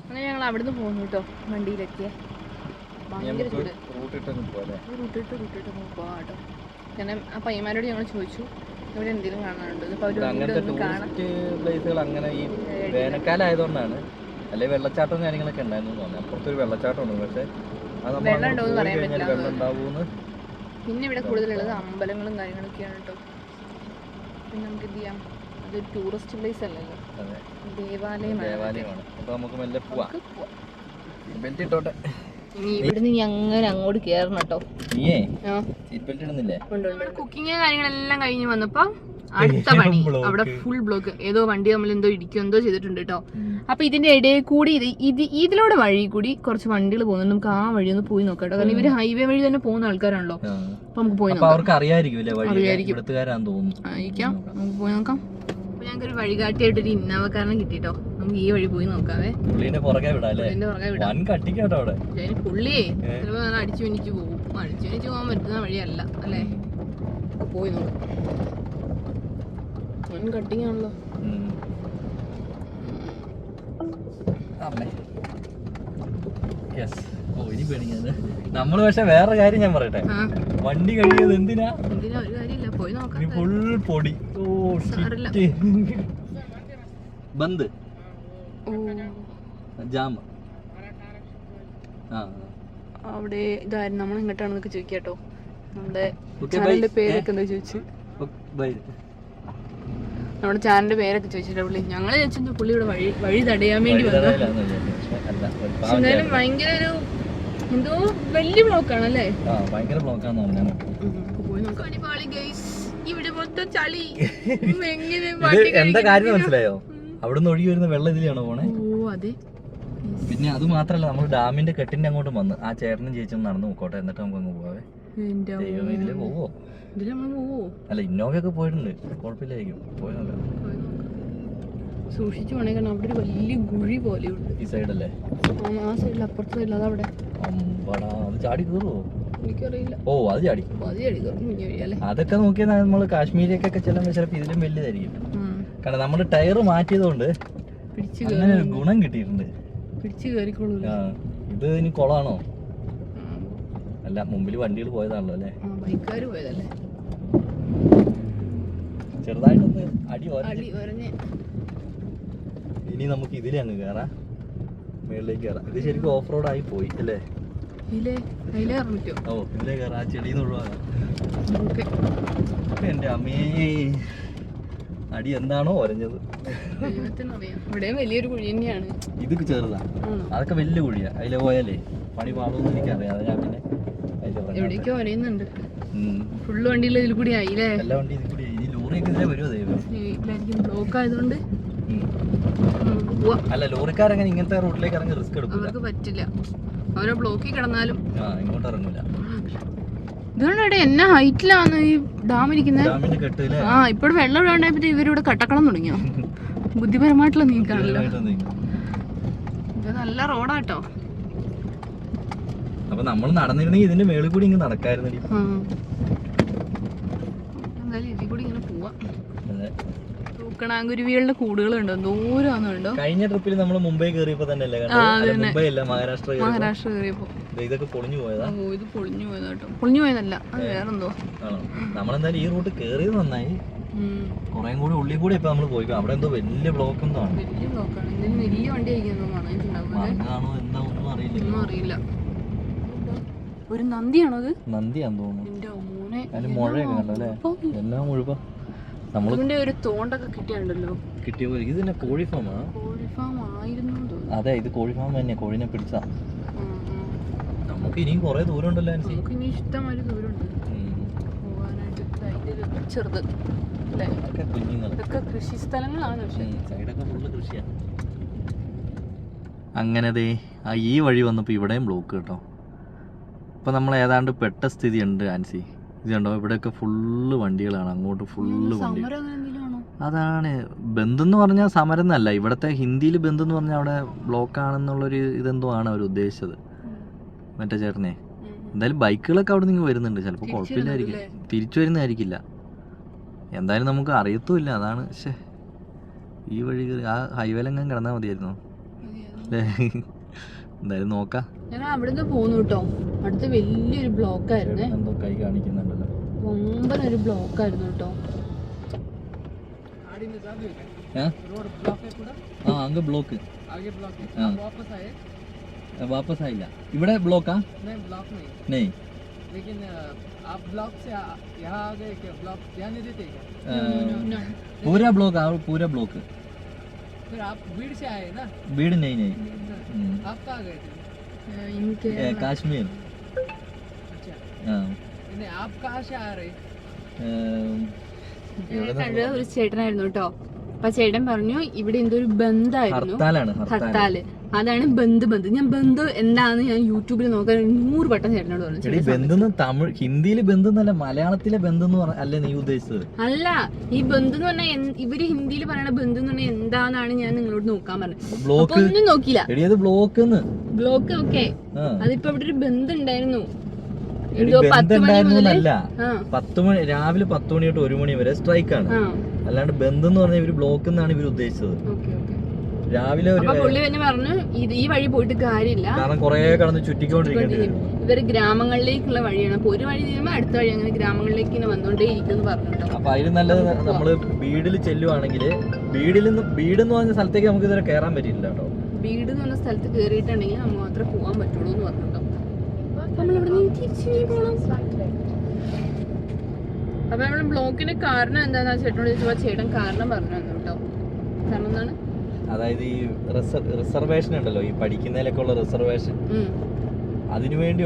അങ്ങനെ ഞങ്ങൾ അവിടുന്ന് പോകുന്നു കേട്ടോ. വണ്ടിയിലെത്തിയ ഭയങ്കര ചൂട്. റൂട്ടിട്ട് പോകാം കേട്ടോ. കാരണം ആ പയ്യന്മാരോട് ഞങ്ങൾ ചോദിച്ചു ഇവിടെ എന്തെങ്കിലും കാണാനുണ്ടോ. അപ്പോൾ അവർ പ്ലേസുകൾ അങ്ങനെ ഈ വേനൽക്കാലം ആയതുകൊണ്ടാണ്. അല്ലെങ്കിൽ വെള്ളച്ചാട്ടവും കാര്യങ്ങളൊക്കെ ഉണ്ടായിരുന്നു തോന്നുന്നു. അപ്പുറത്തൊരു വെള്ളച്ചാട്ടമുണ്ട്, പക്ഷേ വെള്ളം ഉണ്ടോയെന്ന് പറയാൻ പറ്റില്ല. വെള്ളം ഉണ്ടാവുമെന്ന്. പിന്നെ ഇവിടെ കൂടുതലുള്ളത് അമ്പലങ്ങളും കാര്യങ്ങളൊക്കെയാണ് കേട്ടോ. പിന്നെ നമുക്ക് എന്ത് ചെയ്യാം, അതൊരു ടൂറിസ്റ്റ് പ്ലേസ് അല്ലല്ലോ, ദേവാലയമാണ്. അപ്പോൾ നമുക്ക് മെല്ലെ പോവാം. ബെൽറ്റ് ഇട്ടോട്ടെ. ഇനി ഇവിടുന്ന് ഇനി അങ്ങനെ അങ്ങോട്ട് കയറണം കേട്ടോ. നീയേ സീറ്റ് ബെൽറ്റ് ഇടുന്നില്ലേ? കുക്കിങ് കാര്യങ്ങളെല്ലാം കഴിഞ്ഞ് വന്നപ്പോ അടുത്ത പണി അവിടെ ഫുൾ ബ്ലോക്ക്. ഏതോ വണ്ടി നമ്മൾ എന്തോ ഇടിക്കും എന്തോ ചെയ്തിട്ടുണ്ട് കേട്ടോ. അപ്പൊ ഇതിന്റെ ഇടയിൽ കൂടി ഇതിലൂടെ വഴി കൂടി കുറച്ച് വണ്ടികൾ പോകുന്നുണ്ട്. നമുക്ക് ആ വഴി ഒന്ന് പോയി നോക്കാം കേട്ടോ. കാരണം ഇവര് ഹൈവേ വഴി തന്നെ പോകുന്ന ആൾക്കാരാണല്ലോ. അപ്പൊ നമുക്ക് പോയി നോക്കാം. അവർക്ക് അറിയായിരിക്കും. ആയിരിക്കാം, നമുക്ക് പോയി നോക്കാം. അപ്പൊ ഞങ്ങൾക്ക് ഒരു വഴികാട്ടിയായിട്ടൊരു ഇന്നോവക്കാരനെ കിട്ടിട്ടോ. നമുക്ക് ഈ വഴി പോയി നോക്കാവേ. പുറകെ വിടാം. പുള്ളിയെ ചിലപ്പോ അടിച്ചു മിനിച്ച് പോകും. അടിച്ചു മിനിച്ച് പോകാൻ പറ്റുന്ന വഴിയല്ല അല്ലേ. പോയി നോക്കാം. കട്ടിങ് ആണല്ലോ. നമ്മള് പക്ഷെ വേറെ കാര്യം ഞാൻ പറയട്ടെ, വണ്ടി കഴിയത് എന്തിനാ? ഒരു കാര്യമില്ല, പോയി നോക്കാം. ഫുൾ പൊടി. ബന്ദ് ജാം. അവിടെ ഇതായിരുന്നു. നമ്മൾ ഇങ്ങോട്ടാണെന്നൊക്കെ ചോദിക്കാട്ടോ. നമ്മുടെ ചാനലിന്റെ പേരൊക്കെ എന്താ ചോദിച്ചു. നമ്മുടെ ചാനലിന്റെ പേരൊക്കെ ചോദിച്ചിട്ട് പുള്ളി. ഞങ്ങള് ചോദിച്ചു പുള്ളി ഇവിടെ വഴി തടയാൻ വേണ്ടി വന്നു. എന്തായാലും ഭയങ്കര ഒരു എന്തോ വലിയ ബ്ലോക്കാണ് അല്ലേ. പോയി നോക്കാം. ഇവിടെ മൊത്തം ചളി. എന്താ കാര്യം മനസ്സിലായോ? അവിടുന്ന് ഒഴുകി വരുന്ന വെള്ളം ഇതിലാണോ പോണേ? ഓ അതെ. പിന്നെ അത് മാത്രല്ല, നമ്മൾ ഡാമിന്റെ കെട്ടിന്റെ അങ്ങോട്ട് വന്ന് ആ ചേട്ടനും ചേച്ചും നടന്നു നോക്കോട്ടെ, എന്നിട്ട് നമുക്ക് അങ്ങ് പോവേ. ഇതില് പോവോ? അല്ല, ഇന്നോവയൊക്കെ പോയിട്ടുണ്ട്, കുഴപ്പമില്ലായിരിക്കും. പോയി നോക്കാം. സൂക്ഷിച്ചു വേണേ, കാരണം അവിടെ ഒരു വലിയ കുഴി പോലെയുണ്ട്. ഈ സൈഡല്ലേ? ആ സൈഡിൽ, അപ്പുറത്തെ സൈഡിൽ. അതവിടെ അത് ചാടി കയറുമോ? എനിക്കറിയില്ല. ഓ അത് ചാടി കയറും. അതൊക്കെ നോക്കിയാൽ നമ്മള് കാശ്മീരിലേക്കൊക്കെ ചെല്ലുമ്പോൾ ചിലപ്പോൾ ഇതിലും വലുതായിരിക്കും. കാരണം നമ്മള് ടയറ് മാറ്റിയതുകൊണ്ട് അങ്ങനെ ഒരു ഗുണം കിട്ടിയിട്ടുണ്ട്. പിടിച്ചു കയറിക്കോളൂ. ഇത് ഇനി കുളമാണോ? അല്ല, മുമ്പിൽ വണ്ടികൾ പോയതാണല്ലോ അല്ലേ? ബൈക്കുകാര് പോയതല്ലേ. ചെറുതായിട്ടൊന്ന് അടി ഒരഞ്ഞ്. ഇനി നമുക്ക് ഇതിലേ അങ്ങ് കയറാം, മേളിലേക്ക് കയറാം. ഇത് ശരിക്കും ഓഫ് റോഡ് ആയി പോയി അല്ലേ? ഓ, ഇതിലേ കയറാം. ആ ചെടിന്ന് ഒഴിവാകാം. എന്റെ അമ്മേ, അടി എന്താണോ ഒരഞ്ഞത്. ഇവിടെയും വലിയൊരു കുഴി തന്നെയാണ്. ഇത് ചെറുതാ, അതൊക്കെ വലിയ കുഴിയാ. അതിലെ പോയാലേ പണി പാടുമെന്ന് എനിക്കറിയാം. അത് ഞാൻ പിന്നെ എവിടേക്കോ ഒരയുന്നുണ്ട്. ഫുള്ള് വണ്ടിയിൽ ഇതിൽ കൂടി ആയില്ലേ? എല്ലാ വണ്ടി ഇതിൽ കൂടി. ഇനി ലോറിയൊക്കെ ഇതിലെ വരുമോ ദൈവം? ബ്ലോക്ക് ആയതുകൊണ്ട് അല്ല, ലോറിക്കാരങ്ങനെ ഇങ്ങനത്തെ റൂട്ടിലേക്ക് ഇറങ്ങി റിസ്ക് എടുക്കും. അവർക്ക് പറ്റില്ല. അവരെ ബ്ലോക്കിൽ കിടന്നാലും ഇങ്ങോട്ട് ഇറങ്ങൂല. ഇതുകൊണ്ട് എന്നാ ഹൈറ്റിലാണ് ഈ ഡാം ഇരിക്കുന്നത്. ആ, ഇപ്പോഴും വെള്ളം ഇടാണ്ടായപ്പോ ഇവരിവിടെ കട്ടക്കളം തുടങ്ങിയോ? ബുദ്ധിപരമായിട്ടുള്ള നീക്കാണല്ലോ. ഇത് നല്ല റോഡാട്ടോ. അപ്പൊ നമ്മൾ നടന്നിരുന്നെങ്കിൽ ഇതിന്റെ മേളിൽ കൂടി ഇങ്ങനെ നടക്കായിരുന്നു. എന്തായാലും ഇതിൽ കൂടി ഇങ്ങനെ പോവാ. തൂക്കണാങ്കുരുവികളുടെ കൂടുകളുണ്ടോ? ദൂരമാണുണ്ടോ? കഴിഞ്ഞ ട്രിപ്പിൽ നമ്മൾ മുംബൈ കയറിയപ്പോ തന്നെ മുംബൈ അല്ല, മഹാരാഷ്ട്ര കയറിയപ്പോ ഇതൊക്കെ പൊളിഞ്ഞു പോയതാ. ഓ, ഇത് പൊളിഞ്ഞു പോയതാട്ടോ. പൊളിഞ്ഞു പോയതല്ല, അത് വേറെന്തോ. നമ്മളെന്തായാലും ഈ റൂട്ട് കേറിയത് നന്നായി. കുറെ കൂടി ഉള്ളിൽ കൂടി ഇപ്പൊ നമ്മള് പോയിക്കോ. അവിടെ എന്തോ വലിയ ബ്ലോക്ക് എന്തോ ആണ്. വലിയ ബ്ലോക്കാണ്. എന്തെങ്കിലും വലിയ വണ്ടി ആയിരിക്കും മണ്ണാണോ എന്താ ഒന്നും അറിയില്ല. ഒരു നന്ദിയാണോ അത്? നന്ദിയാന്ന് തോന്നുന്നു. അതിന് മുഴയൊക്കെ കണ്ടോ അല്ലേ? എല്ലാം മുഴുവ നമ്മളിന്റെ ഒരു തോണ്ടൊക്കെ കിട്ടിയുണ്ടല്ലോ. കിട്ടിയ പോലെ. ഇത് തന്നെ കോഴി ഫാമാ? കോഴി ഫാം ആയിരുന്നു. അതെ, ഇത് കോഴി ഫാം തന്നെ. കോഴിനെ പിടിച്ചാ. നമുക്ക് ഇനിയും കുറെ ദൂരം ഉണ്ടല്ലോ. നമുക്ക് ഇനി ഇഷ്ടംമാതിരി ദൂരമുണ്ട് പോകാനായിട്ട്. ചെറുത് അല്ലേ? കുഞ്ഞുങ്ങൾ. ഇതൊക്കെ കൃഷി സ്ഥലങ്ങളാണ്. പക്ഷേ സൈഡൊക്കെ ഫുള്ള് കൃഷിയാണ്. അങ്ങനെ ഈ വഴി വന്നപ്പോ ഇവിടെയും ബ്ലോക്ക് കേട്ടോ. ഇപ്പൊ നമ്മൾ ഏതാണ്ട് പെട്ട സ്ഥിതി ഉണ്ട് ആൻസി. ഇത് കണ്ടോ, ഇവിടെയൊക്കെ ഫുള്ള് വണ്ടികളാണ്. അങ്ങോട്ട് ഫുള്ള് വണ്ടി. അതാണ് ബന്ദ് എന്ന് പറഞ്ഞാൽ സമരം എന്നല്ല. ഇവിടുത്തെ ഹിന്ദിയിൽ ബന്ദ് എന്ന് പറഞ്ഞാൽ അവിടെ ബ്ലോക്ക് ആണെന്നുള്ളൊരു ഇതെന്തോ ആണ് അവർ ഉദ്ദേശിച്ചത്. മറ്റേ ചേട്ടനെ എന്തായാലും ബൈക്കുകളൊക്കെ അവിടെ നിന്ന് വരുന്നുണ്ട്, ചിലപ്പോൾ കുഴപ്പമില്ലായിരിക്കും, തിരിച്ചു വരുന്നതായിരിക്കില്ല. എന്തായാലും നമുക്ക് അറിയത്തുമില്ല, അതാണ്. പക്ഷേ ഈ വഴി ആ ഹൈവേലെങ്ങാൻ കിടന്നാൽ മതിയായിരുന്നു അല്ലേ? എന്തായാലും നോക്കാം. ഞങ്ങൾ അവിടുന്ന് പോന്നു കേട്ടോ. അടുത്ത് വലിയൊരു ബ്ലോക്ക് ആയിരുന്നേ, എന്തോ കൈ കാണിക്കുന്നുണ്ടല്ലോ, ഒമ്പനൊരു ബ്ലോക്ക് ആയിരുന്നു കേട്ടോ. അങ്ങ് ബ്ലോക്ക് वापस आएगा इवड़े ब्लॉक का नहीं ब्लॉक नहीं लेकिन आप ब्लॉक से यहाँ आ गए क्या? ब्लॉक जाने देते क्या? पूरा ब्लॉक और पूरा ब्लॉक फिर आप भीड़ से आए ना? भीड़ नहीं नहीं आप कहाँ गए थे? कश्मीर। अच्छा हाँ नहीं आप कहाँ से आ रहे? കണ്ടത് ഒരു ചേട്ടനായിരുന്നു കേട്ടോ. അപ്പൊ ചേട്ടൻ പറഞ്ഞു ഇവിടെ എന്തൊരു ബന്ധായിരുന്നു, ഹർത്താല്. അതാണ് ബന്ദ്. ഞാൻ ബന്ദ് എന്താന്ന് ഞാൻ യൂട്യൂബിൽ നോക്കാൻ 100 വട്ടം ചേട്ടനോട് പറഞ്ഞു. ബന്ധു തമിഴ് ഹിന്ദിയില് ബന്ധു എന്നല്ല, മലയാളത്തിലെ ബന്ധു അല്ലേ നീ ഉദ്ദേശിച്ചത്? അല്ല, ഈ ബന്ധു എന്ന് പറഞ്ഞാൽ ഇവര് ഹിന്ദിയിൽ പറയണ ബന്ധു എന്ന് പറഞ്ഞാൽ എന്താന്നാണ് ഞാൻ നിങ്ങളോട് നോക്കാൻ പറഞ്ഞത്. ഒന്നും നോക്കിയില്ല. ബ്ലോക്ക് ഓക്കെ, അതിപ്പോ ഇവിടെ ഒരു ബന്ധ് ഉണ്ടായിരുന്നു. രാവിലെ 10 മണി തൊട്ട് 1 മണി വരെ സ്ട്രൈക്കാണ്, അല്ലാണ്ട് ബന്ധു എന്ന് പറഞ്ഞ ഇവര് ബ്ലോക്ക് എന്നാണ് ഇവര് ഉദ്ദേശിച്ചത്. രാവിലെ പുള്ളി തന്നെ പറഞ്ഞു ഈ വഴി പോയിട്ട് കാര്യമില്ല, കാരണം കൊറേ കടന്ന് ചുറ്റിക്കൊണ്ടിരിക്കേണ്ടി വരും. ഇവര് ഗ്രാമങ്ങളിലേക്കുള്ള വഴിയാണ്, അപ്പൊ ഒരു വഴി ചെയ്യുമ്പോ അടുത്ത വഴി അങ്ങനെ ഗ്രാമങ്ങളിലേക്ക് ഇങ്ങനെ വന്നോണ്ടേ ഇരിക്കും പറഞ്ഞു. അപ്പൊ അതിന് നല്ലത് നമ്മള് വീടിൽ ചെല്ലുവാണെങ്കിൽ വീടെന്ന് പറഞ്ഞ സ്ഥലത്തേക്ക് നമുക്ക് ഇതുവരെ കയറാൻ പറ്റില്ല കേട്ടോ. വീട് എന്ന് പറഞ്ഞ സ്ഥലത്ത് കയറിയിട്ടുണ്ടെങ്കിൽ നമുക്ക് മാത്രമേ പോകാൻ പറ്റുള്ളൂ എന്ന് പറഞ്ഞു. അപ്പൊ നമ്മുടെ ബ്ലോക്കിന്റെ കാരണം എന്താന്ന് ചേട്ടനോട് ചോദിച്ചപ്പോ ചേട്ടൻ കാരണം പറഞ്ഞു തന്നു കേട്ടോ. കാരണം എന്താണ്? അതായത് ഈ റിസർവേഷൻ ഉണ്ടല്ലോ, ഈ പഠിക്കുന്നതിലൊക്കെ ഉള്ള റിസർവേഷൻ, അതിനുവേണ്ടി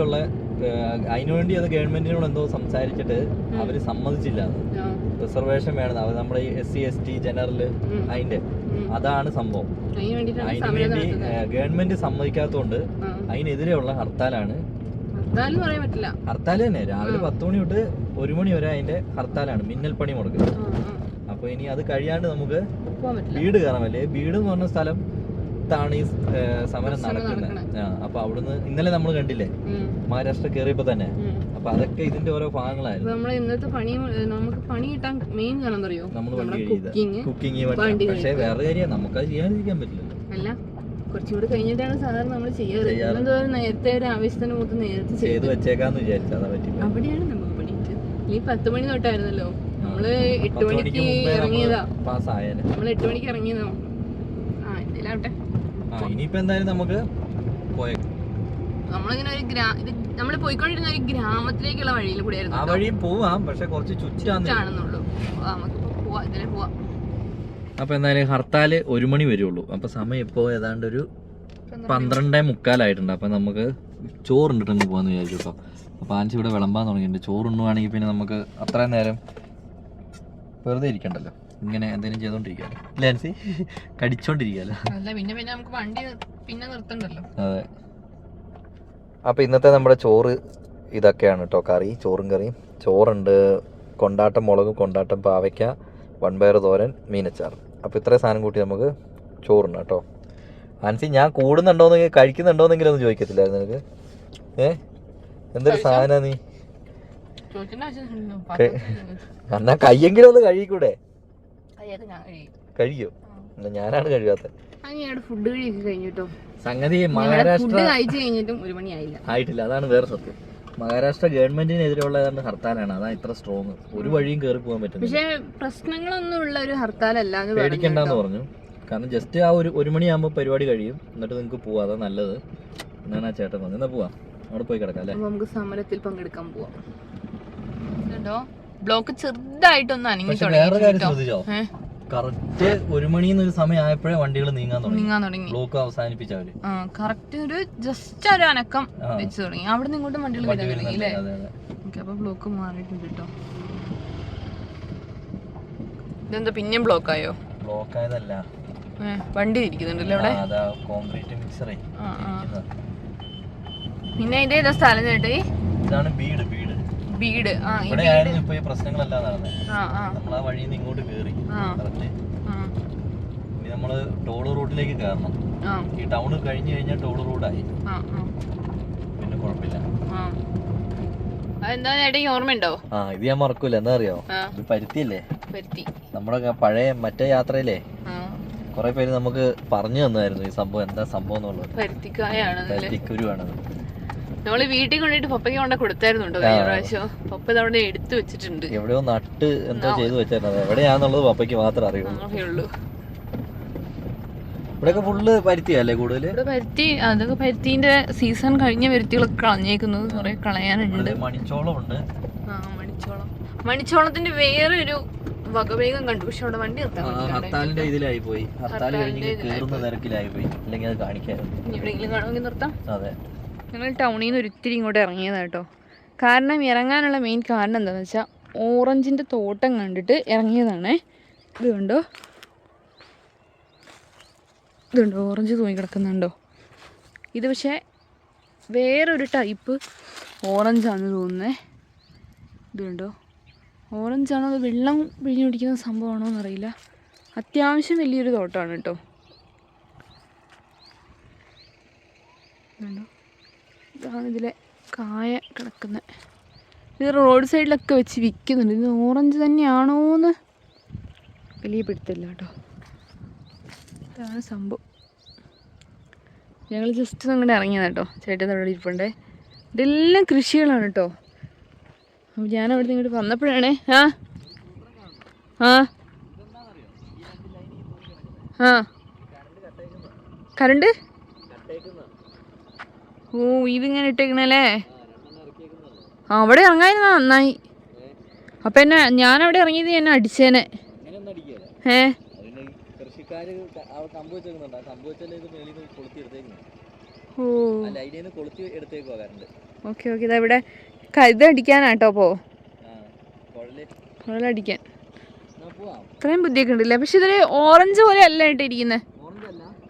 അത് ഗവൺമെന്റിനോട് എന്തോ സംസാരിച്ചിട്ട് അവര് സമ്മതിച്ചില്ല. റിസർവേഷൻ വേണം, അത് നമ്മുടെ ഈ SC ST ജനറൽ, അതാണ് സംഭവം. അതിനുവേണ്ടി ഗവൺമെന്റ് സമ്മതിക്കാത്തതുകൊണ്ട് അതിനെതിരെയുള്ള ഹർത്താലാണ്. ഹർത്താൽ തന്നെ രാവിലെ 10 മണി തൊട്ട് 1 മണി വരെ അതിന്റെ ഹർത്താലാണ്, മിന്നൽ പണി മുടക്കുക. അപ്പൊ ഇനി അത് കഴിയാണ്ട് നമുക്ക് വീട് കയറാമല്ലേ. വീട് എന്ന് പറഞ്ഞ സ്ഥലത്താണ് ഈ സമരം നടക്കുന്നത്. അപ്പൊ അവിടുന്ന് ഇന്നലെ നമ്മൾ കണ്ടില്ലേ മഹാരാഷ്ട്ര കയറിയപ്പോ തന്നെ. അപ്പൊ അതൊക്കെ ഇതിന്റെ ഓരോ ഭാഗങ്ങളായിരുന്നു. നമുക്ക് പണി കിട്ടാൻ മെയിൻ കാരണം അറിയോ, നമ്മൾ കുക്കിംഗ്. പക്ഷെ വേറെ കാര്യം നമുക്കത് ചെയ്യാതിരിക്കാൻ പറ്റില്ലല്ലോ. അല്ല, കുറച്ചുകൂടി കഴിഞ്ഞിട്ടാണ് സാധാരണ നമ്മൾ ചെയ്യാറ്. നേരത്തെ ഒരു ആവശ്യത്തിന് മൂത്ത് നേരത്തെ ചെയ്ത് വെച്ചേക്കാന്ന് വിചാരിച്ചു. അവിടെയാണ് നമുക്ക് പണി. ഈ 10 മണി തൊട്ടായിരുന്നല്ലോ, നമ്മള് 8 മണിക്ക് ഇറങ്ങിയതാ. നമ്മൾ 8 മണിക്ക് ഇറങ്ങിയതാ. എന്തെങ്കിലാവട്ടെ. ഇനിയിപ്പോ എന്തായാലും നമുക്ക് നമ്മളിങ്ങനെ നമ്മള് പോയിക്കൊണ്ടിരുന്ന ഒരു ഗ്രാമത്തിലേക്കുള്ള വഴിയിൽ കൂടെ ആയിരുന്നു. ആ വഴിയും പോവാം, പക്ഷെ കുറച്ച് ചുറ്റാണെന്നുള്ളൂ. നമുക്കിപ്പോ പോവാം, ഇതിലെ പോവാം. അപ്പൊ എന്തായാലും ഹർത്താല് 1 മണി വരുള്ളൂ. അപ്പൊ സമയം ഇപ്പോ ഏതാണ്ട് ഒരു 12:45 അപ്പൊ നമുക്ക് ചോറുണ്ടിട്ട് പോവാന്ന് വിചാരിച്ചു കേട്ടോ. അപ്പൊ ആൻസി ഇവിടെ വിളമ്പാൻ തുടങ്ങിയിട്ടുണ്ട്. ചോറുണ്ണുവാണെങ്കിൽ പിന്നെ നമുക്ക് അത്രയും നേരം വെറുതെ ഇരിക്കണ്ടല്ലോ, ഇങ്ങനെ എന്തെങ്കിലും ചെയ്തോണ്ടിരിക്കാലോ അല്ലേ ആൻസി? കടിച്ചോണ്ടിരിക്കാലോ. പിന്നെ നമുക്ക് വണ്ടി പിന്നെ നിർത്തണ്ടല്ലോ. അതെ. അപ്പൊ ഇന്നത്തെ നമ്മുടെ ചോറ് ഇതൊക്കെയാണ് കേട്ടോ. കറി, ചോറും കറിയും. ചോറുണ്ട്, കൊണ്ടാട്ടം മുളകും, കൊണ്ടാട്ടം പാവയ്ക്ക, വൻപയർ തോരൻ, മീനച്ചാർ. അപ്പോൾ ഇത്രയും സാധനം കൂട്ടി നമുക്ക് ചോറുണ്ട് കേട്ടോ. ആൻസി, ഞാൻ കൂടുന്നുണ്ടോന്ന് കഴിക്കുന്നുണ്ടോന്നെങ്കിലും ഒന്ന് ചോദിക്കത്തില്ലായിരുന്നു നിനക്ക്? എന്തൊരു സാധന നീ? എന്നാ കയ്യെങ്കിലും ഒന്ന് കഴുകിക്കൂടെ? കഴിക്കോ? ഞാനാണ് കഴുകാത്ത. ഫുഡ് കഴിയൊക്കെ കഴിഞ്ഞിട്ടോ. സംഗതി മഹാരാഷ്ട്ര ആയിട്ടില്ല, അതാണ് വേറെ സത്യം. മഹാരാഷ്ട്ര ഗവൺമെന്റിനെതിരെയുള്ള ഹർത്താലാണ്, അതാണ് ഇത്ര സ്ട്രോങ്. ഒരു വഴിയും കയറി പോകാൻ പറ്റും. പക്ഷേ പ്രശ്നങ്ങളൊന്നും ഉള്ള ഒരു ഹർത്താലല്ല, പേടിക്കണ്ടെന്ന് പറഞ്ഞു. കാരണം ജസ്റ്റ് ആ 1 മണിയാകുമ്പോൾ പരിപാടി കഴിയും, എന്നിട്ട് നിങ്ങൾക്ക് പോവാം, അതാ നല്ലത് എന്നാണ് ആ ചേട്ടൻ പറഞ്ഞത്. എന്നാ പോവാം, അവിടെ പോയി കിടക്കാം അല്ലേ? നമുക്ക് സമരത്തിൽ പങ്കെടുക്കാൻ പോവാം. ബ്ലോക്ക് ചെറുതായിട്ടൊന്ന് അനങ്ങി. വേറെ കാര്യം ശ്രദ്ധിച്ചോ, കറക്റ്റ് 1 മണി എന്നൊരു സമയം ആയപ്പോഴേ വണ്ടികൾ നീങ്ങാൻ തുടങ്ങി. ബ്ലോക്ക് അവസാനിപ്പിച്ചവര് കറക്റ്റ് ഒരു ജസ്റ്റ് ഒരു അനക്കം വെച്ച് തുടങ്ങി. അവിടെ നിന്ന് ഇങ്ങോട്ടും വണ്ടികൾ വരാൻ തുടങ്ങി അല്ലേ? അപ്പൊ ബ്ലോക്ക് മാറിയിട്ടുണ്ട് കേട്ടോ. ഇതെന്താ പിന്നെയും ബ്ലോക്ക് ആയോ? ബ്ലോക്ക് ആയതല്ല, വണ്ടി ഇരിക്കുന്നുണ്ടല്ലോ അവിടെ. കോൺക്രീറ്റ് മിക്സറേ. പിന്നെ ഇതേതാ സ്ഥലം ചേട്ടേ? ഇതാണ് വീട്. ഇവിടെയായിരുന്നു ഇപ്പൊ ഈ പ്രശ്നങ്ങളെല്ലാം നടന്നത്. നമ്മൾ ആ വഴിയിൽ നിന്ന് ഇങ്ങോട്ട് കേറി ഇനി നമ്മള് ടോള് റൂട്ടിലേക്ക് കയറണം. ഈ ടൗണ് കഴിഞ്ഞു കഴിഞ്ഞാൽ ടോള് റോഡായി. പിന്നെ കുഴപ്പമില്ല. ആ അതെന്താ ചേട്ടാ ഓർമ്മയുണ്ടോ? ആ ഇത് ഞാൻ മറക്കൂല. എന്താ അറിയോ, ഇത് പരുത്തിയല്ലേ, നമ്മുടെ പഴയ മറ്റേ യാത്രയിലെ കുറെ പേര് നമുക്ക് പറഞ്ഞു തന്നായിരുന്നു ഈ സംഭവം, എന്താ സംഭവം എന്നുള്ളത്. പരുത്തിക്കുരുവാണത്. നമ്മള് വീട്ടിൽ കൊണ്ടിട്ട് പപ്പയ്ക്ക് കൊണ്ട് കൊടുത്തായിരുന്നുണ്ടോ കഴിഞ്ഞ പ്രാവശ്യം? പപ്പ അവിടെ എടുത്തു വെച്ചിട്ടുണ്ട്, എവിടെയോ നട്ട് എന്തോ ചെയ്ത് വെച്ചായിരുന്നു. എവിടെയാന്നുള്ളത് പപ്പയ്ക്ക് മാത്രം അറിയുള്ളൂ. ഇവിടെയൊക്കെ ഫുള്ള് പരുത്തിയല്ലേ കൂടുതൽ? ഇവിടെ പരുത്തി, അതൊക്കെ പരുത്തിന്റെ സീസൺ കഴിഞ്ഞ പരുത്തികളൊക്കെ കളഞ്ഞേക്കുന്നത്, കുറെ കളയാനുണ്ട്. മണിച്ചോളം ഉണ്ട്. മണിച്ചോളത്തിന്റെ വേറൊരു വകവേഗം കണ്ടു, പക്ഷെ അവിടെ വണ്ടി ഹർത്താലിന്റെ ഇതിലായി പോയി, ഹർത്താൽ കഴിഞ്ഞ് കേറുന്ന തിരക്കിലായി പോയി, അല്ലെങ്കിൽ അത് കാണിക്കായിരുന്നു. എവിടെയെങ്കിലും കാണുമെങ്കിൽ നിർത്താം. അതെ, ഞങ്ങൾ ടൗണിൽ നിന്ന് ഒരിത്തിരി ഇങ്ങോട്ട് ഇറങ്ങിയതാണ് കേട്ടോ. കാരണം ഇറങ്ങാനുള്ള മെയിൻ കാരണം എന്താണെന്ന് വെച്ചാൽ ഓറഞ്ചിൻ്റെ തോട്ടം കണ്ടിട്ട് ഇറങ്ങിയതാണേ. ഇതുണ്ടോ ഓറഞ്ച് തൂങ്ങി കിടക്കുന്നുണ്ടോ? ഇത് പക്ഷേ വേറൊരു ടൈപ്പ് ഓറഞ്ചാണെന്ന് തോന്നുന്നേ. ഇതുണ്ടോ ഓറഞ്ചാണോ അത് വെള്ളം പിഴിഞ്ഞു പിടിക്കുന്ന സംഭവമാണോ എന്നറിയില്ല. അത്യാവശ്യം വലിയൊരു തോട്ടമാണ് കേട്ടോ. ഇതുണ്ടോ, ഇതാണ് ഇതിലെ കായ കിടക്കുന്നത്. ഇത് റോഡ് സൈഡിലൊക്കെ വെച്ച് വിൽക്കുന്നുണ്ട്. ഇത് ഓറഞ്ച് തന്നെയാണോ എന്ന് വലിയ പിടുത്തില്ല കേട്ടോ. ഇതാണ് സംഭവം. ഞങ്ങൾ ജസ്റ്റ് അങ്ങോട്ട് ഇറങ്ങിയതാണ് കേട്ടോ. ചേട്ടൻ അവിടെ ഇരിപ്പുണ്ടേ. ഇതെല്ലാം കൃഷികളാണ് കേട്ടോ. അപ്പോൾ ഞാൻ അവിടെ ഇങ്ങോട്ട് വന്നപ്പോഴാണേ കറണ്ട് ഓ ഇതിങ്ങനെ ഇട്ടേക്കണല്ലേ. അവിടെ ഇറങ്ങാതിരുന്നാ നന്നായി. അപ്പം എന്നെ ഞാനവിടെ ഇറങ്ങിയത് എന്നെ അടിച്ചേനെ. ഓക്കെ ഓക്കെ, ഇതാ ഇവിടെ ഇത് അടിക്കാനാട്ടോ. അപ്പോൾ കുഴലടിക്കാൻ ഇത്രയും ബുദ്ധിയൊക്കെ ഉണ്ടല്ലേ. പക്ഷെ ഇതിൽ ഓറഞ്ച് പോലെ അല്ല ഇട്ടിരിക്കുന്നത്.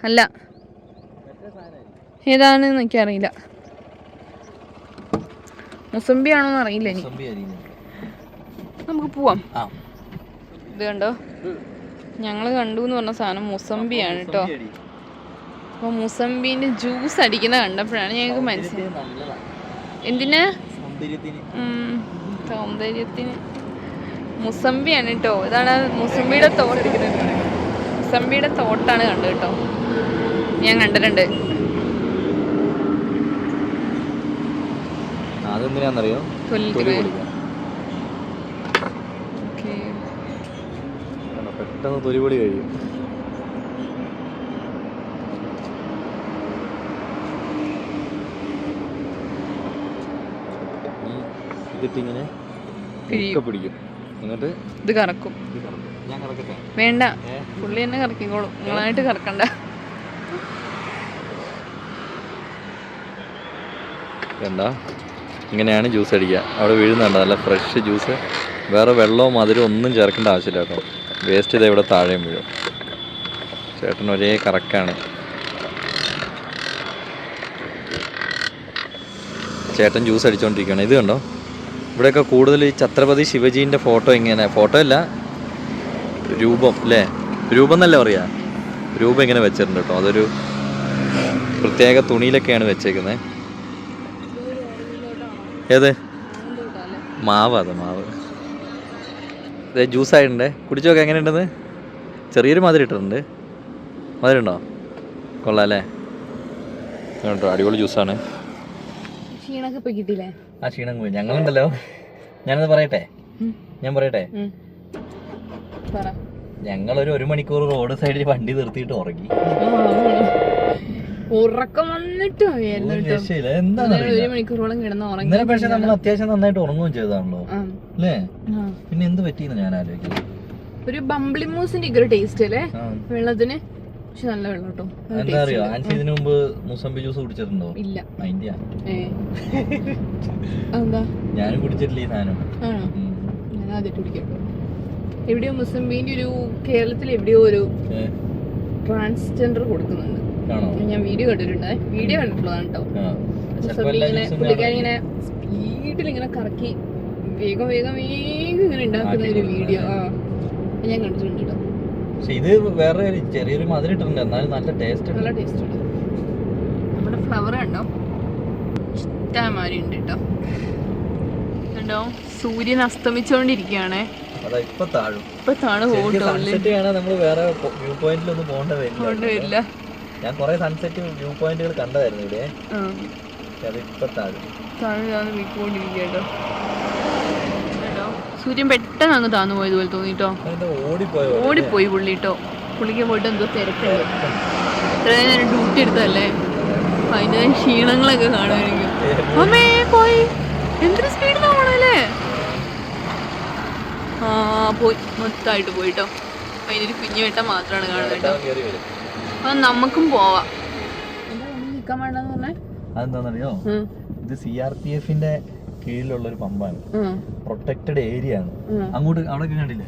അല്ല, ഏതാണെന്ന് എനിക്കറിയില്ല. മുസമ്പി ആണോന്ന് അറിയില്ല ഇനി. നമുക്ക് പോവാം. ഇത് കണ്ടോ, ഞങ്ങൾ കണ്ടു എന്ന് പറഞ്ഞ സാധനം മുസമ്പിയാണ് കേട്ടോ. അപ്പോൾ മുസമ്പീൻ്റെ ജ്യൂസ് അടിക്കുന്ന കണ്ടപ്പോഴാണ് ഞങ്ങൾക്ക് മനസ്സിലായത്. എന്തിനാ? സൗന്ദര്യത്തിന്. മുസമ്പിയാണ് കേട്ടോ. ഇതാണ് മുസമ്പിയുടെ മുസമ്പിയുടെ തോട്ടാണ് കണ്ടത് കേട്ടോ. ഞാൻ കണ്ടിട്ടുണ്ട്. അതെന്തിനാന്നറിയോ? പെട്ടെന്ന് തൊലിപൊളി കഴിയും. ഇതിട്ടിങ്ങനെ പിടിക്കും, എന്നിട്ട് ഇത് കറക്കും. ഞാൻ കറക്കട്ടെ? വേണ്ട, പുള്ളി തന്നെ കറക്കിക്കോളും, നിങ്ങളായിട്ട് കറക്കണ്ട. വേണ്ട, ഇങ്ങനെയാണ് ജ്യൂസ് അടിക്കുക. അവിടെ വീഴുന്നുണ്ട് നല്ല ഫ്രഷ് ജ്യൂസ്. വേറെ വെള്ളവും മധുരവും ഒന്നും ചേർക്കേണ്ട ആവശ്യമില്ല കേട്ടോ. വേസ്റ്റ് ചെയ്ത് ഇവിടെ താഴെയും വീഴും. ചേട്ടൻ ഒരേ കറക്കാണ്. ചേട്ടൻ ജ്യൂസ് അടിച്ചുകൊണ്ടിരിക്കുകയാണ്. ഇത് കണ്ടോ, ഇവിടെയൊക്കെ കൂടുതൽ ഈ ഛത്രപതി ശിവജീൻ്റെ ഫോട്ടോ ഇങ്ങനെ, ഫോട്ടോ അല്ല രൂപം അല്ലേ, രൂപം എന്നല്ല പറയുക, രൂപം ഇങ്ങനെ വെച്ചിട്ടുണ്ട് കേട്ടോ. അതൊരു പ്രത്യേക തുണിയിലൊക്കെയാണ് വെച്ചേക്കുന്നത്. ഏത് മാവ്? അത് മാവ്. ഇത് ജ്യൂസ് ആയിട്ടുണ്ട്. കുടിച്ചു നോക്കാം എങ്ങനെയുണ്ടെന്ന്. ചെറിയൊരു മധുരം ഇട്ടിട്ടുണ്ട്. മധുരം ഉണ്ടോ? കൊള്ളാം അല്ലേ? കേട്ടോ, അടിപൊളി ജ്യൂസാണ്. ക്ഷീണമൊക്കെ പോയി കിട്ടിയില്ലേ? ആ ക്ഷീണം പോയി. ഞങ്ങളുണ്ടല്ലോ, ഞാനത് പറയട്ടെ? ഞാൻ പറയട്ടെ? ഞങ്ങളൊരു 1 മണിക്കൂർ റോഡ് സൈഡിൽ വണ്ടി നിർത്തിയിട്ട് ഉറങ്ങി. ഉറക്കം വന്നിട്ട് ഇന്നലെ പക്ഷെ നമ്മൾ അത്യാവശ്യം നന്നായിട്ട് ഉറങ്ങുകയും ചെയ്താണല്ലോ അല്ലേ? പിന്നെ എന്ത് പറ്റിയെന്ന് ഞാൻ ആലോചിക്കുന്നു. ഒരു ബംബ്ലി മൂസിന്റെ ഒരു ടേസ്റ്റ് അല്ലേ വെള്ളത്തിന്? പക്ഷെ നല്ല വെള്ളം കേട്ടോ. എന്താ അറിയോ, ആൻസി ഇതിനു മുമ്പ് മുസമ്പി ജ്യൂസ് കുടിച്ചിട്ടുണ്ടോ? ഇല്ല. അതിന്റെ എന്താ, ഞാനും കുടിച്ചിട്ടില്ല ഈ സാധനം. ഞാൻ ആദ്യമായിട്ട് കുടിക്കട്ടോ. എവിടെയോ മുസമ്പിന്റെ ഒരു കേരളത്തിൽ എവിടെയോ ഒരു ട്രാൻസ്ജെൻഡർ കൊടുക്കുന്നുണ്ട്. ഞാൻ വീഡിയോ കണ്ടിട്ടുണ്ട്. വീഡിയോ കണ്ടിട്ടുള്ളതാണ് കേട്ടോ. പുള്ളിക്കാരി ഇങ്ങനെ സ്പീഡിൽ ഇങ്ങനെ കറക്കി വേഗം വേഗം വേഗം ഇങ്ങനെ ഉണ്ടാക്കുന്ന ഒരു വീഡിയോ ഞാൻ കണ്ടിട്ടുണ്ട് കേട്ടോ. പക്ഷെ ഇത് വേറെ ചെറിയൊരു മധുരം ഇട്ടിട്ടുണ്ട്, എന്നാലും നല്ല ടേസ്റ്റ്. നല്ല ടേസ്റ്റ് ഉണ്ട്. നമ്മുടെ ഫ്ലവർ കണ്ടോ? സെറ്റാമാരി ഉണ്ട് കേട്ടോ. കണ്ടോ സൂര്യൻ അസ്തമിച്ചോണ്ടിരിക്കുകയാണേ. അതാ ഇപ്പൊ താഴും. ഇപ്പൊ താണു സൺസെറ്റ് കാണാൻ നമ്മൾ വേറെ വ്യൂ പോയിന്റിലൊന്നും പോകേണ്ടതില്ല. ഞാൻ കുറെ സൺസെറ്റ് വ്യൂ പോയിന്റുകൾ കണ്ടതായിരുന്നു ഇവിടെ. അത് ഇപ്പൊ താഴും. താഴെ വീട്ടിക്കൊണ്ടിരിക്കുക കേട്ടോ. സൂര്യൻ പെട്ടെന്ന് അങ്ങ് താന്നു പോയതുപോലെ തോന്നിട്ടോ. ഓടിപ്പോയി പുള്ളി കേട്ടോ. പുള്ളിക്ക് പോയിട്ട് എന്തോ തിരക്കുണ്ട്. ഇത്രയും നേരം ഡ്യൂട്ടി എടുത്തതല്ലേ, അപ്പൊ അതിന്റെ ക്ഷീണങ്ങളൊക്കെ കാണുമായിരിക്കും. അമ്മേ പോയി, എന്തൊരു സ്പീഡ് പോകണല്ലേ. പോയി, മൊത്തമായിട്ട് പോയിട്ടോ. അപ്പൊ അതിനൊരു കുഞ്ഞു വെട്ടം മാത്രമാണ് കാണുന്നത് കേട്ടോ. അപ്പൊ നമുക്കും പോവാം. എന്താ നിൽക്കാൻ വേണ്ടെന്ന് പറഞ്ഞേ? അതെന്താന്നറിയോ, ഇത് CRPFന്റെ കീഴിലുള്ള ഒരു പമ്പാണ്, പ്രൊട്ടക്റ്റഡ് ഏരിയ ആണ്. അങ്ങോട്ട് അവിടെ കണ്ടില്ലേ,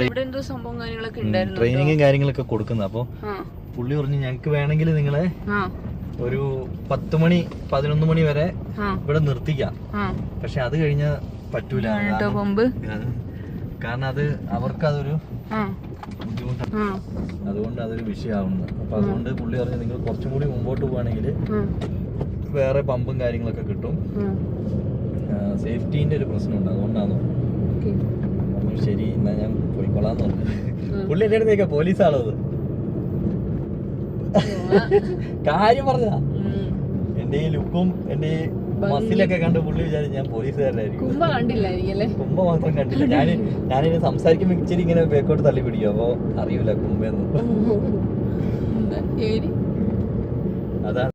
ഇവിടെ എന്തോ സംഭവം കാര്യങ്ങളൊക്കെ ഉണ്ടായിരുന്നു, ട്രെയിനിങ്ങും കാര്യങ്ങളൊക്കെ കൊടുക്കുന്നത്. അപ്പൊ പുള്ളി പറഞ്ഞു ഞങ്ങക്ക് വേണമെങ്കിൽ നിങ്ങളെ ഒരു 10 മണി 11 മണി വരെ ഇവിടെ നിർത്തിക്കാം, പക്ഷെ അത് കഴിഞ്ഞ പറ്റൂല, കാരണം അത് അവർക്ക് അതൊരു ബുദ്ധിമുട്ടാണ്, അതുകൊണ്ട് അതൊരു വിഷയമാവുന്നു. അപ്പൊ അതുകൊണ്ട് പുള്ളി പറഞ്ഞു നിങ്ങൾ കുറച്ചും കൂടി മുമ്പോട്ട് പോവാണെങ്കിൽ വേറെ പമ്പും കാര്യങ്ങളൊക്കെ കിട്ടും, സേഫ്റ്റീന്റെ ഒരു പ്രശ്നമുണ്ട്, അതുകൊണ്ടാണ്. ശരി എന്നാ ഞാൻ പോയിക്കൊള്ളാന്ന് പറഞ്ഞു. പുള്ളി എന്റെ അടുത്തേക്കാ പോലീസാണോ അത് കാര്യം പറഞ്ഞതാ. എന്റെ ഈ ലുക്കും എന്റെ ഈ മസിലൊക്കെ കണ്ട് പുള്ളി വിചാരിച്ചു ഞാൻ പോലീസുകാരനായിരിക്കും. കുമ്പ മാത്രം കണ്ടില്ല. ഞാനിനി സംസാരിക്കുമ്പോ ഇച്ചിരി ഇങ്ങനെ ബേക്കോട്ട് തള്ളി പിടിക്കും, അപ്പൊ അറിയൂല കുമ്പെന്ന്. അതാണ്